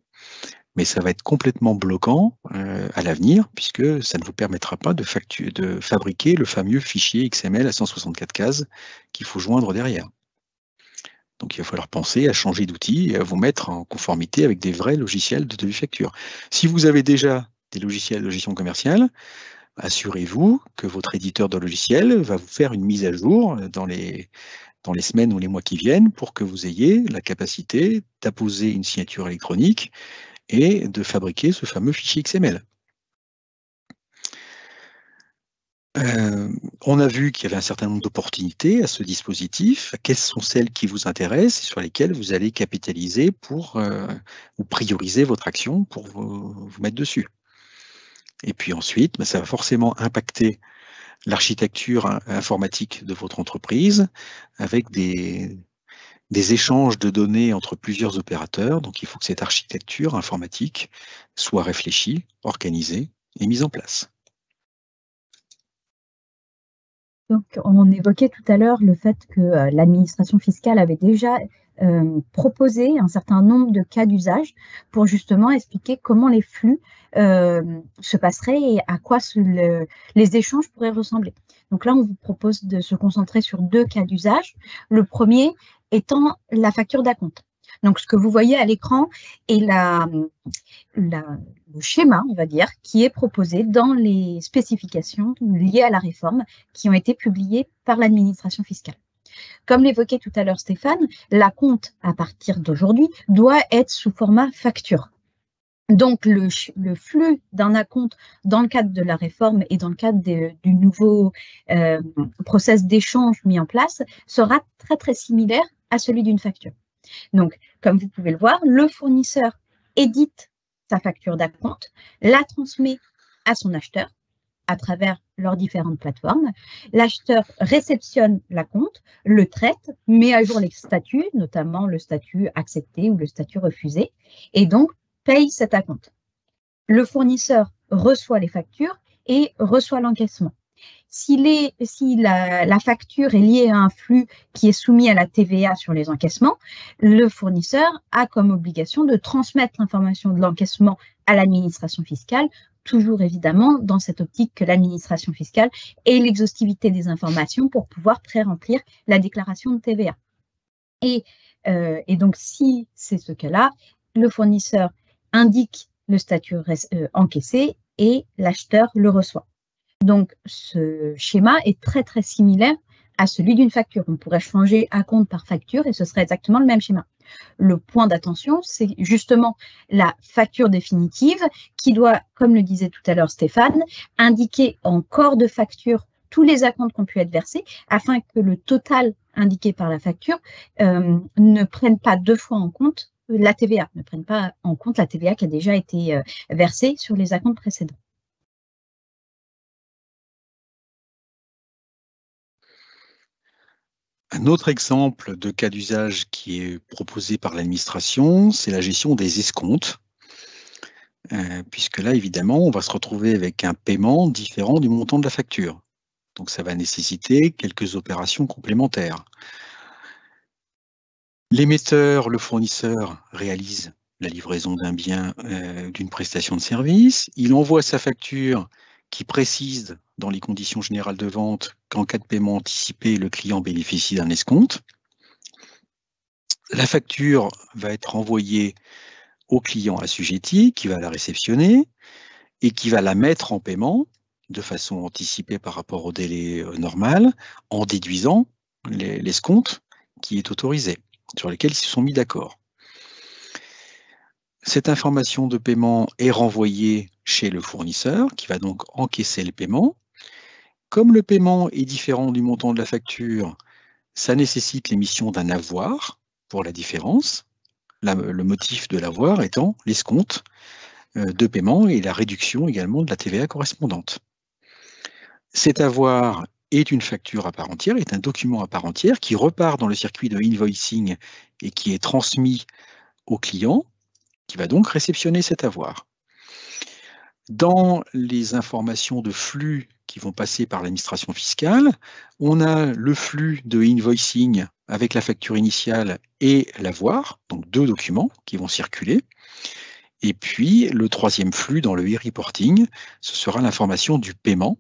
Mais ça va être complètement bloquant à l'avenir, puisque ça ne vous permettra pas de fabriquer le fameux fichier XML à 164 cases qu'il faut joindre derrière. Donc il va falloir penser à changer d'outil et à vous mettre en conformité avec des vrais logiciels de devis facture. Si vous avez déjà des logiciels de gestion commerciale, assurez-vous que votre éditeur de logiciel va vous faire une mise à jour dans les semaines ou les mois qui viennent pour que vous ayez la capacité d'apposer une signature électronique et de fabriquer ce fameux fichier XML. On a vu qu'il y avait un certain nombre d'opportunités à ce dispositif. Quelles sont celles qui vous intéressent et sur lesquelles vous allez capitaliser pour ou prioriser votre action pour vous mettre dessus? Et puis ensuite, ça va forcément impacter l'architecture informatique de votre entreprise avec des des échanges de données entre plusieurs opérateurs. Donc, il faut que cette architecture informatique soit réfléchie, organisée et mise en place. Donc, on évoquait tout à l'heure le fait que l'administration fiscale avait déjà proposé un certain nombre de cas d'usage pour justement expliquer comment les flux se passeraient et à quoi les échanges pourraient ressembler. Donc là, on vous propose de se concentrer sur 2 cas d'usage. Le premier étant la facture d'acompte. Donc, ce que vous voyez à l'écran est le schéma, on va dire, qui est proposé dans les spécifications liées à la réforme qui ont été publiées par l'administration fiscale. Comme l'évoquait tout à l'heure Stéphane, l'acompte, à partir d'aujourd'hui, doit être sous format facture. Donc, le flux d'un acompte dans le cadre de la réforme et dans le cadre du nouveau process d'échange mis en place sera très, très similaire à celui d'une facture. Donc, comme vous pouvez le voir, le fournisseur édite sa facture d'acompte, la transmet à son acheteur à travers leurs différentes plateformes. L'acheteur réceptionne l'acompte, le traite, met à jour les statuts, notamment le statut accepté ou le statut refusé, et donc paye cet acompte. Le fournisseur reçoit les factures et reçoit l'encaissement. Si la facture est liée à un flux qui est soumis à la TVA sur les encaissements, le fournisseur a comme obligation de transmettre l'information de l'encaissement à l'administration fiscale, toujours évidemment dans cette optique que l'administration fiscale ait l'exhaustivité des informations pour pouvoir pré-remplir la déclaration de TVA. Et donc, si c'est ce cas-là, le fournisseur indique le statut encaissé et l'acheteur le reçoit. Donc, ce schéma est très, très similaire à celui d'une facture. On pourrait changer acompte par facture et ce serait exactement le même schéma. Le point d'attention, c'est justement la facture définitive qui doit, comme le disait tout à l'heure Stéphane, indiquer en corps de facture tous les acomptes qui ont pu être versés afin que le total indiqué par la facture ne prenne pas 2 fois en compte la TVA, ne prenne pas en compte la TVA qui a déjà été versée sur les acomptes précédents. Un autre exemple de cas d'usage qui est proposé par l'administration, c'est la gestion des escomptes, puisque là, évidemment, on va se retrouver avec un paiement différent du montant de la facture. Donc, ça va nécessiter quelques opérations complémentaires. L'émetteur, le fournisseur, réalise la livraison d'un bien, d'une prestation de service. Il envoie sa facture qui précise dans les conditions générales de vente qu'en cas de paiement anticipé, le client bénéficie d'un escompte. La facture va être envoyée au client assujetti qui va la réceptionner et qui va la mettre en paiement de façon anticipée par rapport au délai normal en déduisant l'escompte qui est autorisé, sur lesquels ils se sont mis d'accord. Cette information de paiement est renvoyée chez le fournisseur qui va donc encaisser le paiement. Comme le paiement est différent du montant de la facture, ça nécessite l'émission d'un avoir pour la différence, le motif de l'avoir étant l'escompte de paiement et la réduction également de la TVA correspondante. Cet avoir est une facture à part entière, est un document à part entière qui repart dans le circuit de invoicing et qui est transmis au client, qui va donc réceptionner cet avoir. Dans les informations de flux qui vont passer par l'administration fiscale, on a le flux de invoicing avec la facture initiale et l'avoir, donc 2 documents qui vont circuler. Et puis, le 3e flux dans le e-reporting, ce sera l'information du paiement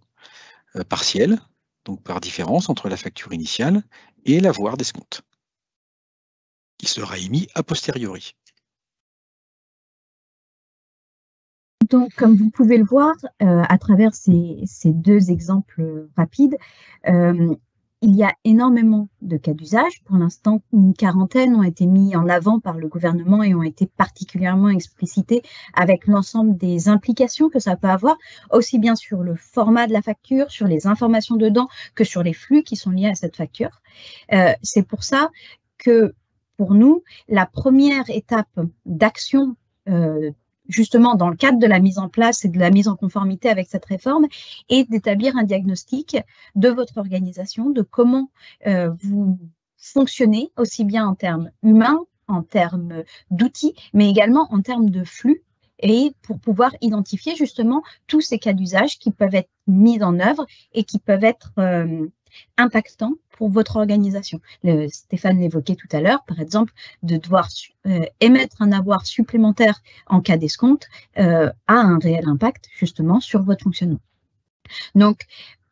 partiel, donc par différence entre la facture initiale et l'avoir d'escompte, qui sera émis a posteriori. Donc, comme vous pouvez le voir, à travers ces 2 exemples rapides, il y a énormément de cas d'usage. Pour l'instant, une quarantaine ont été mis en avant par le gouvernement et ont été particulièrement explicités avec l'ensemble des implications que ça peut avoir, aussi bien sur le format de la facture, sur les informations dedans, que sur les flux qui sont liés à cette facture. C'est pour ça que, pour nous, la première étape d'action justement dans le cadre de la mise en place et de la mise en conformité avec cette réforme, est d'établir un diagnostic de votre organisation, de comment vous fonctionner aussi bien en termes humains, en termes d'outils, mais également en termes de flux, et pour pouvoir identifier justement tous ces cas d'usage qui peuvent être mis en œuvre et qui peuvent être impactants pour votre organisation. Stéphane l'évoquait tout à l'heure, par exemple, de devoir émettre un avoir supplémentaire en cas d'escompte a un réel impact justement sur votre fonctionnement. Donc,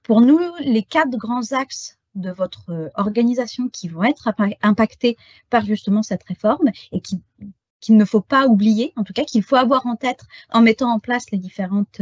pour nous, les 4 grands axes de votre organisation qui vont être impactés par justement cette réforme et qu'il ne faut pas oublier, en tout cas qu'il faut avoir en tête en mettant en place les différentes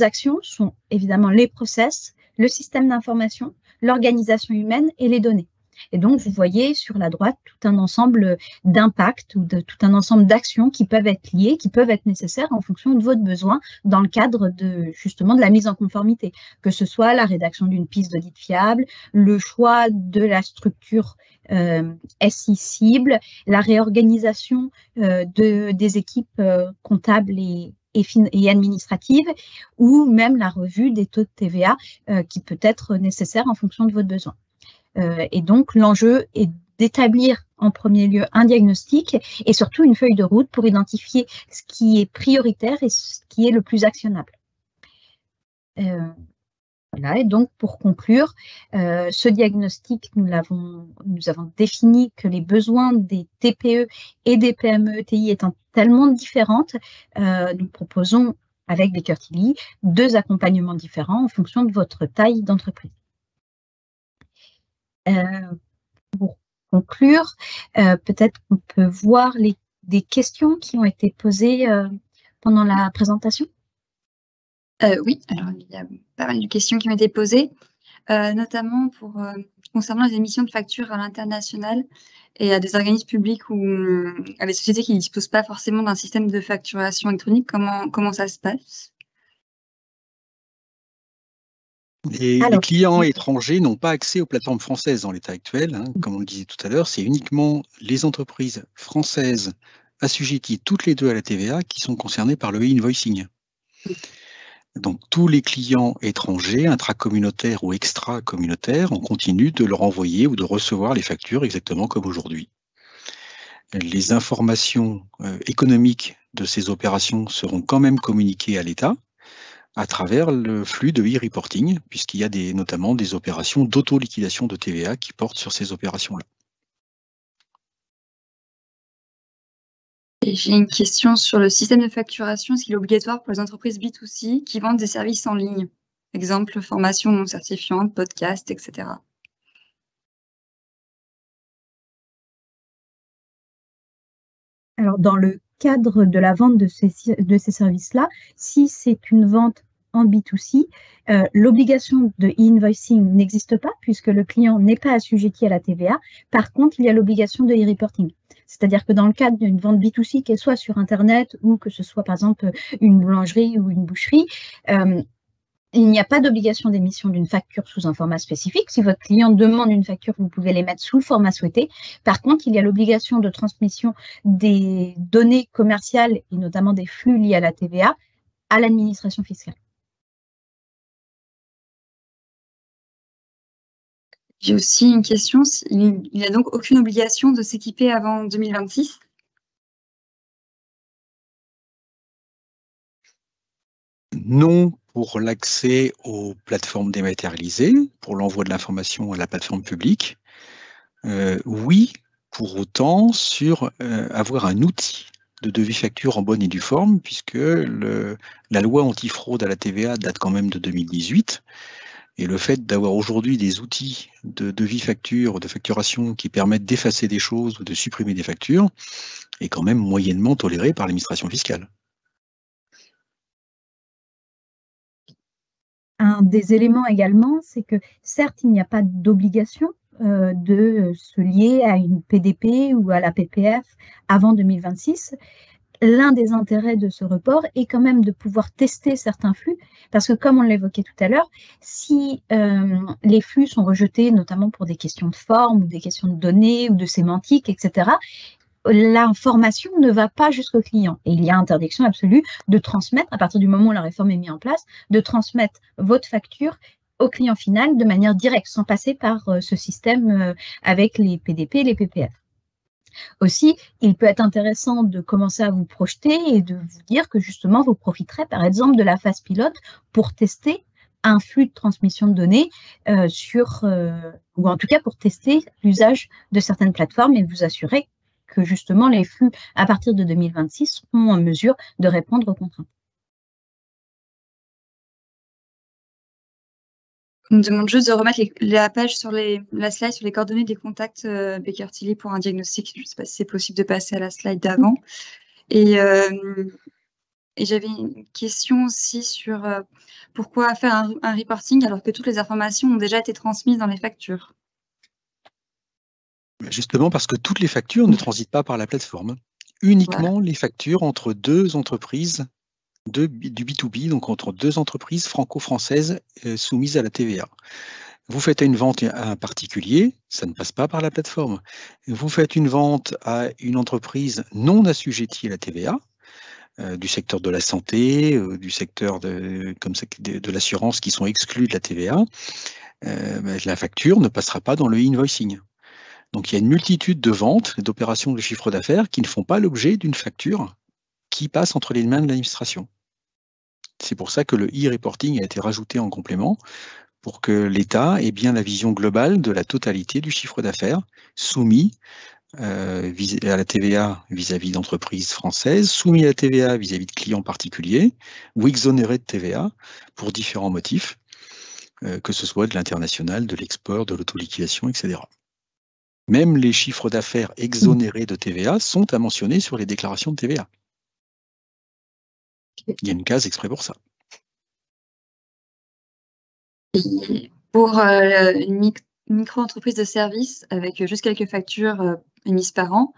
actions, sont évidemment les process, le système d'information, l'organisation humaine et les données. Et donc, vous voyez sur la droite tout un ensemble d'impacts ou tout un ensemble d'actions qui peuvent être liées, qui peuvent être nécessaires en fonction de votre besoin dans le cadre justement de la mise en conformité, que ce soit la rédaction d'une piste d'audit fiable, le choix de la structure SI cible, la réorganisation des équipes comptables et administratives, ou même la revue des taux de TVA qui peut être nécessaire en fonction de votre besoin. Et donc, l'enjeu est d'établir en premier lieu un diagnostic et surtout une feuille de route pour identifier ce qui est prioritaire et ce qui est le plus actionnable. Voilà, et donc pour conclure, ce diagnostic, nous avons défini que les besoins des TPE et des PME ETI étant tellement différentes, nous proposons avec Baker Tilly 2 accompagnements différents en fonction de votre taille d'entreprise. Pour conclure, peut-être qu'on peut voir des questions qui ont été posées pendant la présentation. Oui, alors il y a pas mal de questions qui m'ont été posées, notamment concernant les émissions de factures à l'international et à des organismes publics ou à des sociétés qui ne disposent pas forcément d'un système de facturation électronique. Comment ça se passe? Les clients étrangers n'ont pas accès aux plateformes françaises dans l'état actuel. Comme on le disait tout à l'heure, c'est uniquement les entreprises françaises assujetties toutes les 2 à la TVA qui sont concernées par le e-invoicing. Donc tous les clients étrangers, intracommunautaires ou extra-communautaires, on continue de leur envoyer ou de recevoir les factures exactement comme aujourd'hui. Les informations économiques de ces opérations seront quand même communiquées à l'État à travers le flux de e-reporting, puisqu'il y a notamment des opérations d'auto-liquidation de TVA qui portent sur ces opérations-là. Et j'ai une question sur le système de facturation. Est-ce qu'il est obligatoire pour les entreprises B2C qui vendent des services en ligne? Exemple, formation non certifiante, podcast, etc. Alors, dans le cadre de la vente de ces services-là, si c'est une vente en B2C, l'obligation de e-invoicing n'existe pas puisque le client n'est pas assujetti à la TVA. Par contre, il y a l'obligation de e-reporting. C'est-à-dire que dans le cadre d'une vente B2C, qu'elle soit sur Internet ou que ce soit par exemple une boulangerie ou une boucherie, il n'y a pas d'obligation d'émission d'une facture sous un format spécifique. Si votre client demande une facture, vous pouvez les mettre sous le format souhaité. Par contre, il y a l'obligation de transmission des données commerciales et notamment des flux liés à la TVA à l'administration fiscale. J'ai aussi une question. Il n'y a donc aucune obligation de s'équiper avant 2026? Non, pour l'accès aux plateformes dématérialisées, pour l'envoi de l'information à la plateforme publique. Oui, pour autant, sur avoir un outil de devis facture en bonne et due forme, puisque la loi antifraude à la TVA date quand même de 2018. Et le fait d'avoir aujourd'hui des outils de devis facture, de facturation qui permettent d'effacer des choses ou de supprimer des factures est quand même moyennement toléré par l'administration fiscale. Un des éléments également, c'est que certes, il n'y a pas d'obligation de se lier à une PDP ou à la PPF avant 2026. L'un des intérêts de ce report est quand même de pouvoir tester certains flux, parce que comme on l'évoquait tout à l'heure, si les flux sont rejetés, notamment pour des questions de forme ou des questions de données ou de sémantique, etc., l'information ne va pas jusqu'au client. Et il y a interdiction absolue de transmettre, à partir du moment où la réforme est mise en place, de transmettre votre facture au client final de manière directe, sans passer par ce système avec les PDP et les PPF. Aussi, il peut être intéressant de commencer à vous projeter et de vous dire que justement, vous profiterez par exemple de la phase pilote pour tester un flux de transmission de données ou en tout cas pour tester l'usage de certaines plateformes et vous assurer que justement les flux à partir de 2026 seront en mesure de répondre aux contraintes. On me demande juste de remettre la page sur la slide sur les coordonnées des contacts Baker Tilly pour un diagnostic. Je ne sais pas si c'est possible de passer à la slide d'avant. Et j'avais une question aussi sur pourquoi faire un reporting alors que toutes les informations ont déjà été transmises dans les factures. Justement parce que toutes les factures ne transitent pas par la plateforme. Uniquement les factures entre deux entreprises du B2B, donc entre deux entreprises franco-françaises soumises à la TVA. Vous faites une vente à un particulier, ça ne passe pas par la plateforme. Vous faites une vente à une entreprise non assujettie à la TVA, du secteur de la santé, du secteur de l'assurance qui sont exclus de la TVA, la facture ne passera pas dans le e-invoicing. Donc il y a une multitude de ventes, d'opérations de chiffre d'affaires qui ne font pas l'objet d'une facture qui passe entre les mains de l'administration. C'est pour ça que le e-reporting a été rajouté en complément pour que l'État ait bien la vision globale de la totalité du chiffre d'affaires soumis à la TVA vis-à-vis d'entreprises françaises, soumis à la TVA vis-à-vis de clients particuliers ou exonérés de TVA pour différents motifs, que ce soit de l'international, de l'export, de l'autoliquidation, etc. Même les chiffres d'affaires exonérés de TVA sont à mentionner sur les déclarations de TVA. Il y a une case exprès pour ça. Et pour une micro-entreprise de service avec juste quelques factures émises par an,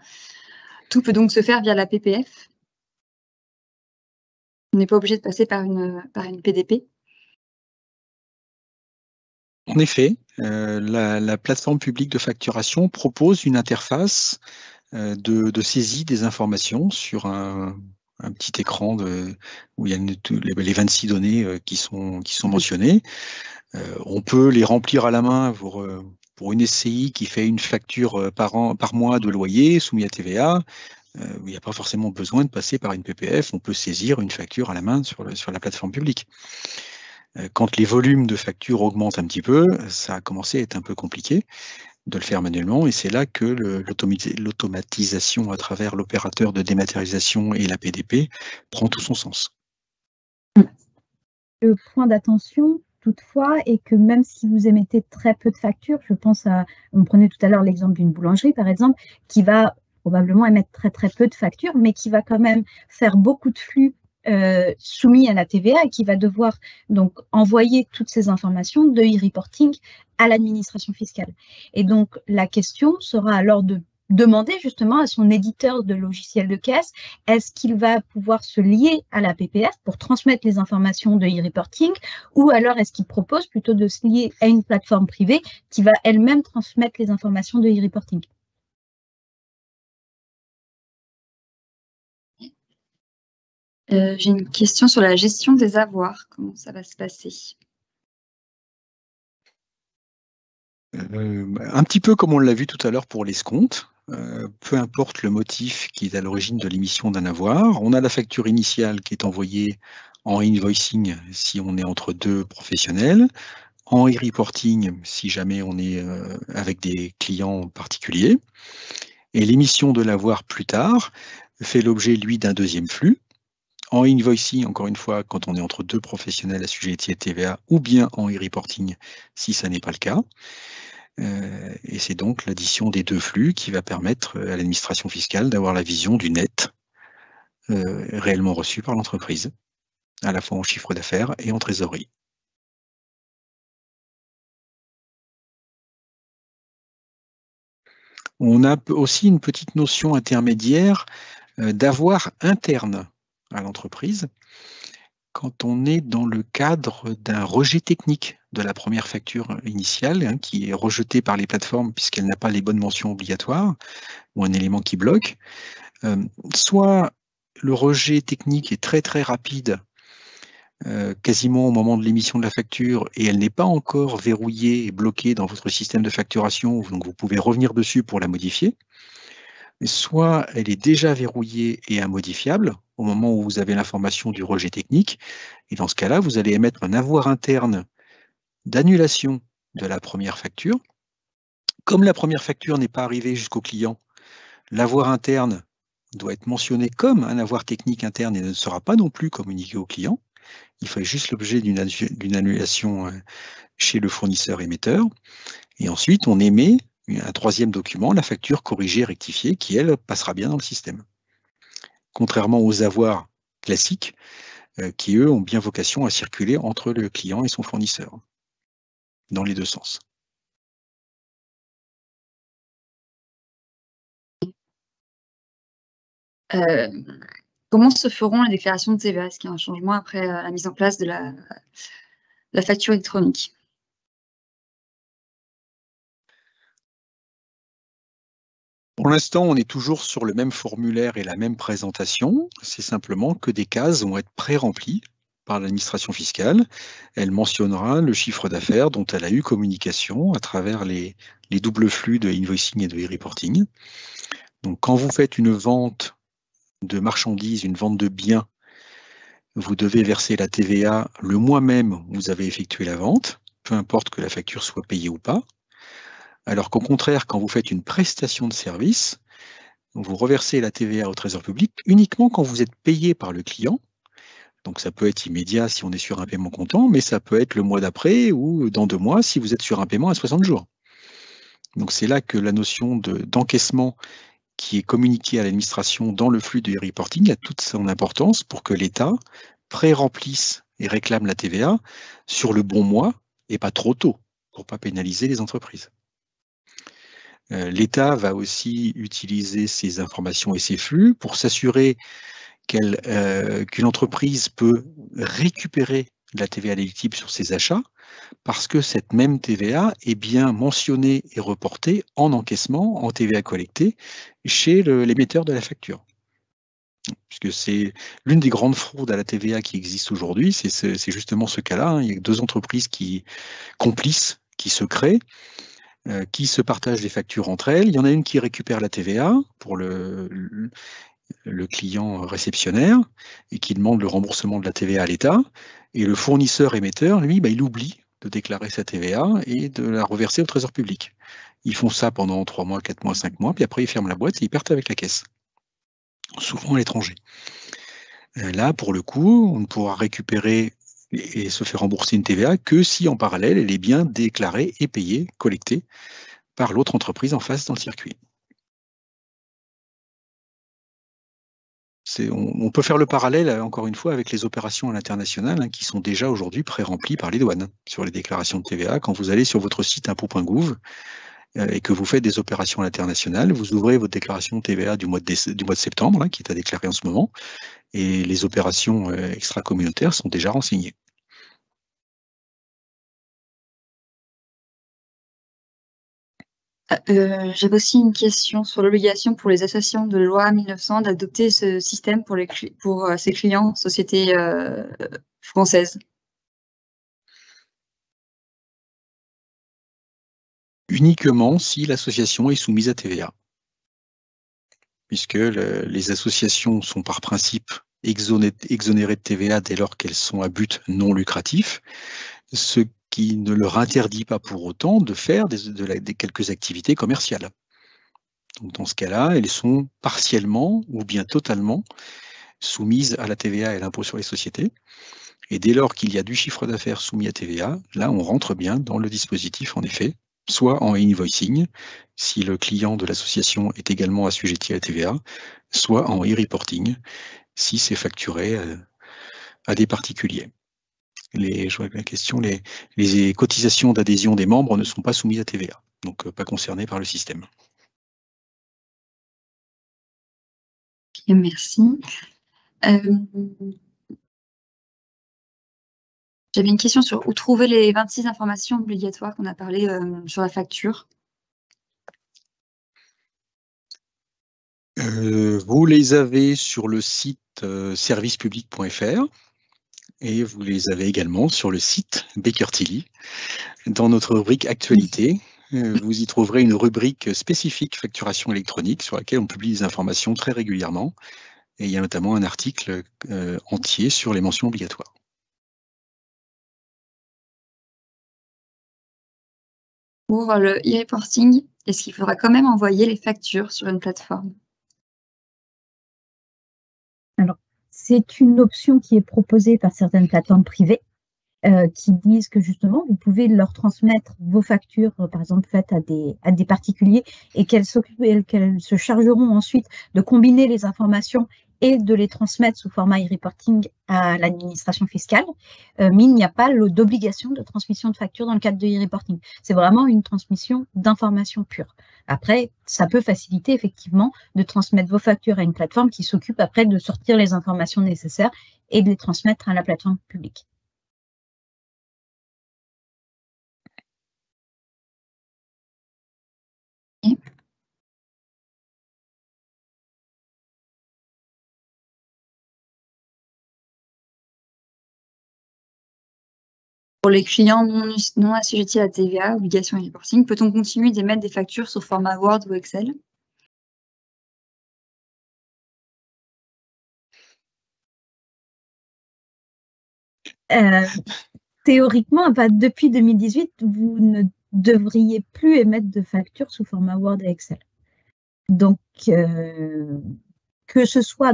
tout peut donc se faire via la PPF. On n'est pas obligé de passer par une PDP. En effet, la plateforme publique de facturation propose une interface de saisie des informations sur un petit écran où il y a les 26 données qui sont mentionnées. On peut les remplir à la main pour une SCI qui fait une facture par mois de loyer soumis à TVA. Il n'y a pas forcément besoin de passer par une PPF, on peut saisir une facture à la main sur la plateforme publique. Quand les volumes de factures augmentent un petit peu, ça a commencé à être un peu compliqué de le faire manuellement, et c'est là que l'automatisation à travers l'opérateur de dématérialisation et la PDP prend tout son sens. Le point d'attention, toutefois, est que même si vous émettez très peu de factures, je pense on prenait tout à l'heure l'exemple d'une boulangerie, par exemple, qui va probablement émettre très très peu de factures, mais qui va quand même faire beaucoup de flux soumis à la TVA et qui va devoir donc envoyer toutes ces informations de e-reporting à l'administration fiscale. Et donc, la question sera alors de demander justement à son éditeur de logiciels de caisse, est-ce qu'il va pouvoir se lier à la PPF pour transmettre les informations de e-reporting, ou alors est-ce qu'il propose plutôt de se lier à une plateforme privée qui va elle-même transmettre les informations de e-reporting? J'ai une question sur la gestion des avoirs. Comment ça va se passer? Un petit peu comme on l'a vu tout à l'heure pour l'escompte. Peu importe le motif qui est à l'origine de l'émission d'un avoir, on a la facture initiale qui est envoyée en invoicing si on est entre deux professionnels, en e-reporting si jamais on est avec des clients particuliers, et l'émission de l'avoir plus tard fait l'objet, lui, d'un deuxième flux, en invoicing, encore une fois, quand on est entre deux professionnels assujettis à TVA, ou bien en e-reporting si ça n'est pas le cas. Et c'est donc l'addition des deux flux qui va permettre à l'administration fiscale d'avoir la vision du net réellement reçu par l'entreprise, à la fois en chiffre d'affaires et en trésorerie. On a aussi une petite notion intermédiaire d'avoir interne à l'entreprise quand on est dans le cadre d'un rejet technique de la première facture initiale, qui est rejetée par les plateformes puisqu'elle n'a pas les bonnes mentions obligatoires, ou un élément qui bloque. Soit le rejet technique est très très rapide quasiment au moment de l'émission de la facture et elle n'est pas encore verrouillée et bloquée dans votre système de facturation, donc vous pouvez revenir dessus pour la modifier. Soit elle est déjà verrouillée et immodifiable au moment où vous avez l'information du rejet technique, et dans ce cas-là, vous allez émettre un avoir interne d'annulation de la première facture. Comme la première facture n'est pas arrivée jusqu'au client, l'avoir interne doit être mentionné comme un avoir technique interne et ne sera pas non plus communiqué au client. Il fait juste l'objet d'une annulation chez le fournisseur émetteur. Et ensuite, on émet un troisième document, la facture corrigée, rectifiée, qui, elle, passera bien dans le système. Contrairement aux avoirs classiques, qui, eux, ont bien vocation à circuler entre le client et son fournisseur, dans les deux sens. Comment se feront les déclarations de TVA? Est-ce qu'il y a un changement après la mise en place de la facture électronique? Pour l'instant, on est toujours sur le même formulaire et la même présentation. C'est simplement que des cases vont être pré-remplies par l'administration fiscale. Elle mentionnera le chiffre d'affaires dont elle a eu communication à travers les doubles flux de invoicing et de e-reporting. Donc, quand vous faites une vente de marchandises, une vente de biens, vous devez verser la TVA le mois même où vous avez effectué la vente, peu importe que la facture soit payée ou pas. Alors qu'au contraire, quand vous faites une prestation de service, vous reversez la TVA au Trésor public uniquement quand vous êtes payé par le client. Donc ça peut être immédiat si on est sur un paiement comptant, mais ça peut être le mois d'après ou dans 2 mois si vous êtes sur un paiement à 60 jours. Donc c'est là que la notion d'encaissement qui est communiquée à l'administration dans le flux de e-reporting a toute son importance pour que l'État pré-remplisse et réclame la TVA sur le bon mois et pas trop tôt pour ne pas pénaliser les entreprises. L'État va aussi utiliser ces informations et ces flux pour s'assurer qu'une entreprise peut récupérer la TVA déductible sur ses achats parce que cette même TVA est bien mentionnée et reportée en encaissement, en TVA collectée, chez l'émetteur de la facture. Puisque c'est l'une des grandes fraudes à la TVA qui existe aujourd'hui, c'est justement ce cas-là. Hein. Il y a 2 entreprises complices qui se créent, qui se partagent les factures entre elles. Il y en a une qui récupère la TVA pour le client réceptionnaire et qui demande le remboursement de la TVA à l'État. Et le fournisseur émetteur, lui, il oublie de déclarer sa TVA et de la reverser au Trésor public. Ils font ça pendant 3 mois, 4 mois, 5 mois, puis après ils ferment la boîte et ils partent avec la caisse. Souvent à l'étranger. Là, pour le coup, on ne pourra récupérer et se faire rembourser une TVA que si en parallèle, elle est bien déclarée et payée, collectée par l'autre entreprise en face dans le circuit. On peut faire le parallèle, encore une fois, avec les opérations à l'international hein, qui sont déjà aujourd'hui pré-remplies par les douanes sur les déclarations de TVA. Quand vous allez sur votre site impôt.gouv et que vous faites des opérations à l'international, vous ouvrez votre déclaration de TVA du mois de septembre, là, qui est à déclarer en ce moment, et les opérations extra-communautaires sont déjà renseignées. J'avais aussi une question sur l'obligation pour les associations de loi 1900 d'adopter ce système pour ses clients, sociétés françaises. Uniquement si l'association est soumise à TVA. Puisque les associations sont par principe exonérées de TVA dès lors qu'elles sont à but non lucratif, ce qui ne leur interdit pas pour autant de faire quelques activités commerciales. Donc dans ce cas-là, elles sont partiellement ou bien totalement soumises à la TVA et à l'impôt sur les sociétés. Et dès lors qu'il y a du chiffre d'affaires soumis à TVA, là on rentre bien dans le dispositif en effet, soit en invoicing, si le client de l'association est également assujetti à la TVA, soit en e-reporting, si c'est facturé à des particuliers. Je vois la question, les cotisations d'adhésion des membres ne sont pas soumises à TVA, donc pas concernées par le système. Okay, merci. J'avais une question sur où trouver les 26 informations obligatoires qu'on a parlé sur la facture. Vous les avez sur le site servicepublic.fr. et vous les avez également sur le site Baker Tilly. Dans notre rubrique Actualité, vous y trouverez une rubrique spécifique facturation électronique sur laquelle on publie des informations très régulièrement. Et il y a notamment un article entier sur les mentions obligatoires. Pour le e-reporting, est-ce qu'il faudra quand même envoyer les factures sur une plateforme? Alors, c'est une option qui est proposée par certaines plateformes privées qui disent que justement, vous pouvez leur transmettre vos factures, par exemple, faites à des particuliers et qu'elles se chargeront ensuite de combiner les informations et de les transmettre sous format e-reporting à l'administration fiscale, mais il n'y a pas d'obligation de transmission de facture dans le cadre de e-reporting. C'est vraiment une transmission d'informations pures. Après, ça peut faciliter effectivement de transmettre vos factures à une plateforme qui s'occupe après de sortir les informations nécessaires et de les transmettre à la plateforme publique. Pour les clients non assujettis à la TVA, obligation e-reporting, peut-on continuer d'émettre des factures sous format Word ou Excel? Théoriquement, depuis 2018, vous ne devriez plus émettre de factures sous format Word et Excel. Donc, que ce soit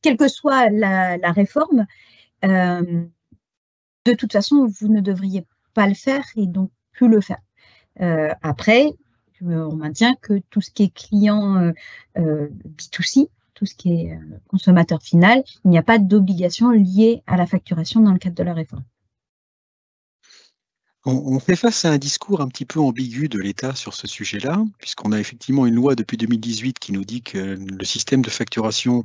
quelle que soit la réforme, de toute façon, vous ne devriez pas le faire et donc plus le faire. Après, on maintient que tout ce qui est client B2C, tout ce qui est consommateur final, il n'y a pas d'obligation liée à la facturation dans le cadre de la réforme. On fait face à un discours un petit peu ambigu de l'État sur ce sujet-là, puisqu'on a effectivement une loi depuis 2018 qui nous dit que le système de facturation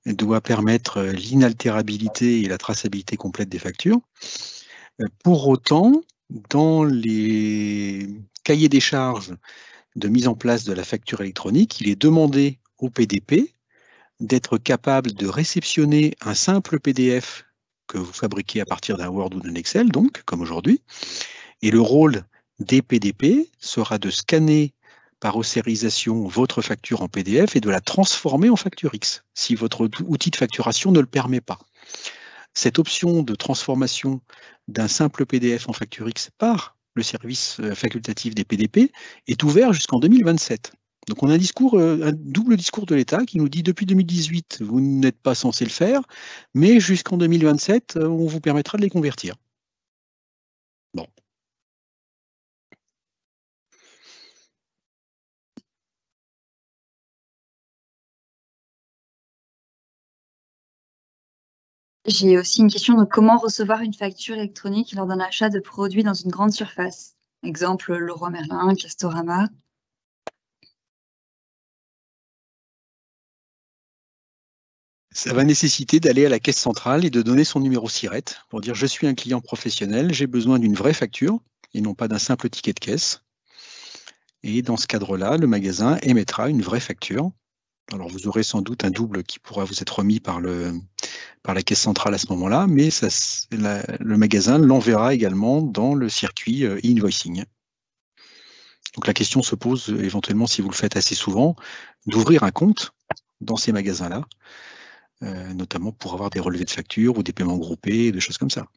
doit permettre l'inaltérabilité et la traçabilité complète des factures. Pour autant, dans les cahiers des charges de mise en place de la facture électronique, il est demandé au PDP d'être capable de réceptionner un simple PDF que vous fabriquez à partir d'un Word ou d'un Excel, donc, comme aujourd'hui. Et le rôle des PDP sera de scanner par ossérisation votre facture en PDF et de la transformer en facture X, si votre outil de facturation ne le permet pas. Cette option de transformation d'un simple PDF en facture X par le service facultatif des PDP est ouvert jusqu'en 2027. Donc on a un double discours de l'État qui nous dit depuis 2018, vous n'êtes pas censé le faire, mais jusqu'en 2027, on vous permettra de les convertir. Bon. J'ai aussi une question de comment recevoir une facture électronique lors d'un achat de produits dans une grande surface. Exemple, Leroy Merlin, Castorama. Ça va nécessiter d'aller à la caisse centrale et de donner son numéro SIRET pour dire je suis un client professionnel, j'ai besoin d'une vraie facture et non pas d'un simple ticket de caisse. Et dans ce cadre-là, le magasin émettra une vraie facture. Alors vous aurez sans doute un double qui pourra vous être remis par la caisse centrale à ce moment-là, mais le magasin l'enverra également dans le circuit e-invoicing. Donc la question se pose éventuellement, si vous le faites assez souvent, d'ouvrir un compte dans ces magasins-là, notamment pour avoir des relevés de factures ou des paiements groupés, des choses comme ça.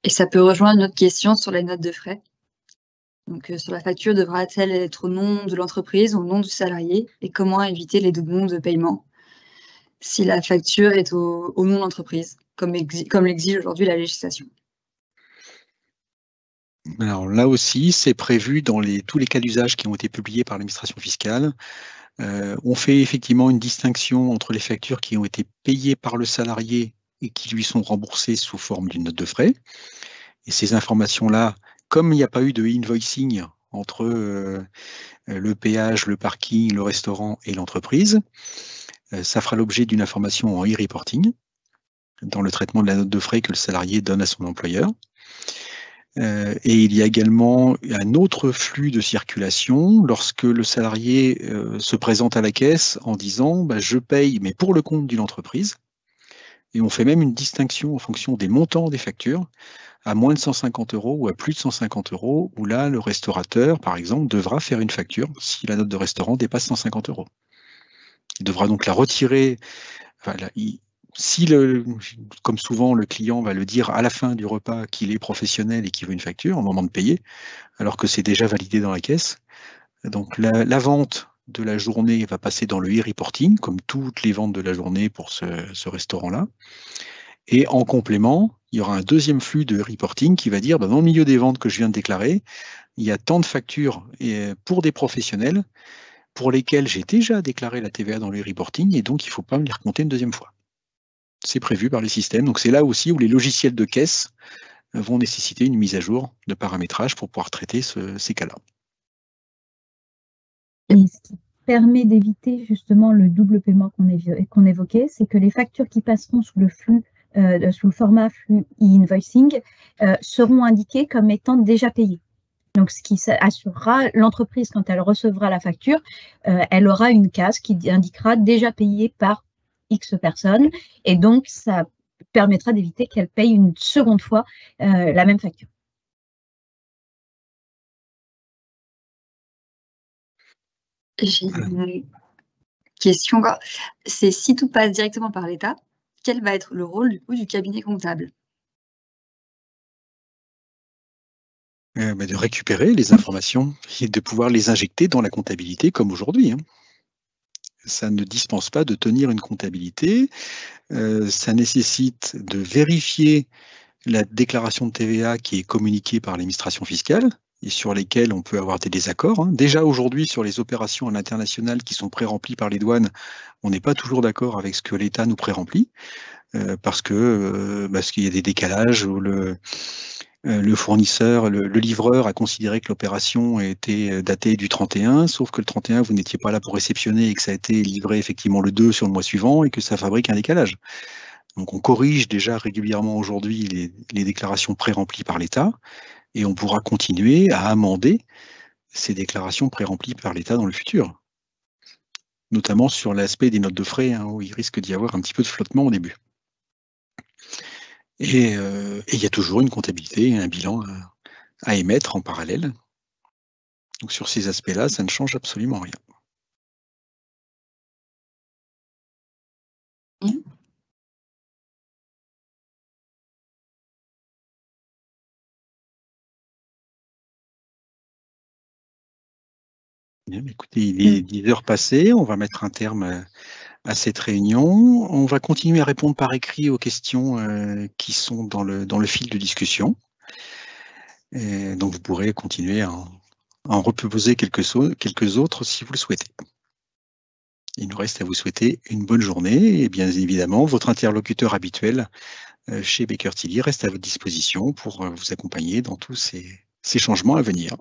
Et ça peut rejoindre notre question sur les notes de frais. Donc, sur la facture, devra-t-elle être au nom de l'entreprise ou au nom du salarié? Et comment éviter les doublons de paiement si la facture est au nom de l'entreprise, comme l'exige aujourd'hui la législation? Alors là aussi, c'est prévu dans tous les cas d'usage qui ont été publiés par l'administration fiscale. On fait effectivement une distinction entre les factures qui ont été payées par le salarié et qui lui sont remboursées sous forme d'une note de frais. Et ces informations-là, comme il n'y a pas eu de invoicing entre le péage, le parking, le restaurant et l'entreprise, ça fera l'objet d'une information en e-reporting dans le traitement de la note de frais que le salarié donne à son employeur. Et il y a également un autre flux de circulation lorsque le salarié se présente à la caisse en disant je paye, mais pour le compte d'une entreprise. Et on fait même une distinction en fonction des montants des factures, à moins de 150 € ou à plus de 150 €, où là, le restaurateur, par exemple, devra faire une facture si la note de restaurant dépasse 150 €. Il devra donc la retirer. Enfin, si comme souvent, le client va le dire à la fin du repas qu'il est professionnel et qu'il veut une facture au moment de payer, alors que c'est déjà validé dans la caisse. Donc la vente de la journée va passer dans le e-reporting, comme toutes les ventes de la journée pour ce restaurant-là. Et en complément, il y aura un deuxième flux de reporting qui va dire, dans le milieu des ventes que je viens de déclarer, il y a tant de factures pour des professionnels pour lesquels j'ai déjà déclaré la TVA dans le reporting et donc il ne faut pas me les recompter une deuxième fois. C'est prévu par les systèmes. Donc c'est là aussi où les logiciels de caisse vont nécessiter une mise à jour de paramétrage pour pouvoir traiter ces cas-là. Et ce qui permet d'éviter justement le double paiement qu'on évoquait, c'est que les factures qui passeront sous le flux, sous le format flux e-invoicing, seront indiquées comme étant déjà payées. Donc, ce qui assurera l'entreprise, quand elle recevra la facture, elle aura une case qui indiquera déjà payé par X personnes, et donc ça permettra d'éviter qu'elle paye une seconde fois la même facture. J'ai une question. C'est si tout passe directement par l'État, quel va être le rôle du coup du cabinet comptable? De récupérer les informations et de pouvoir les injecter dans la comptabilité comme aujourd'hui. Ça ne dispense pas de tenir une comptabilité. Ça nécessite de vérifier la déclaration de TVA qui est communiquée par l'administration fiscale et sur lesquelles on peut avoir des désaccords. Déjà aujourd'hui, sur les opérations à l'international qui sont pré-remplies par les douanes, on n'est pas toujours d'accord avec ce que l'État nous pré-remplit, parce qu'il y a des décalages où le fournisseur, le livreur a considéré que l'opération était datée du 31, sauf que le 31, vous n'étiez pas là pour réceptionner et que ça a été livré effectivement le 2 sur le mois suivant et que ça fabrique un décalage. Donc on corrige déjà régulièrement aujourd'hui les déclarations pré-remplies par l'État et on pourra continuer à amender ces déclarations pré-remplies par l'État dans le futur, notamment sur l'aspect des notes de frais, où il risque d'y avoir un petit peu de flottement au début. Et il y a toujours une comptabilité et un bilan à émettre en parallèle. Donc sur ces aspects-là, ça ne change absolument rien. Bien, écoutez, il est 10 heures passées, on va mettre un terme à cette réunion. On va continuer à répondre par écrit aux questions qui sont dans le fil de discussion. Et donc vous pourrez continuer à en reposer quelques autres si vous le souhaitez. Il nous reste à vous souhaiter une bonne journée et bien évidemment, votre interlocuteur habituel chez Baker Tilly reste à votre disposition pour vous accompagner dans tous ces changements à venir.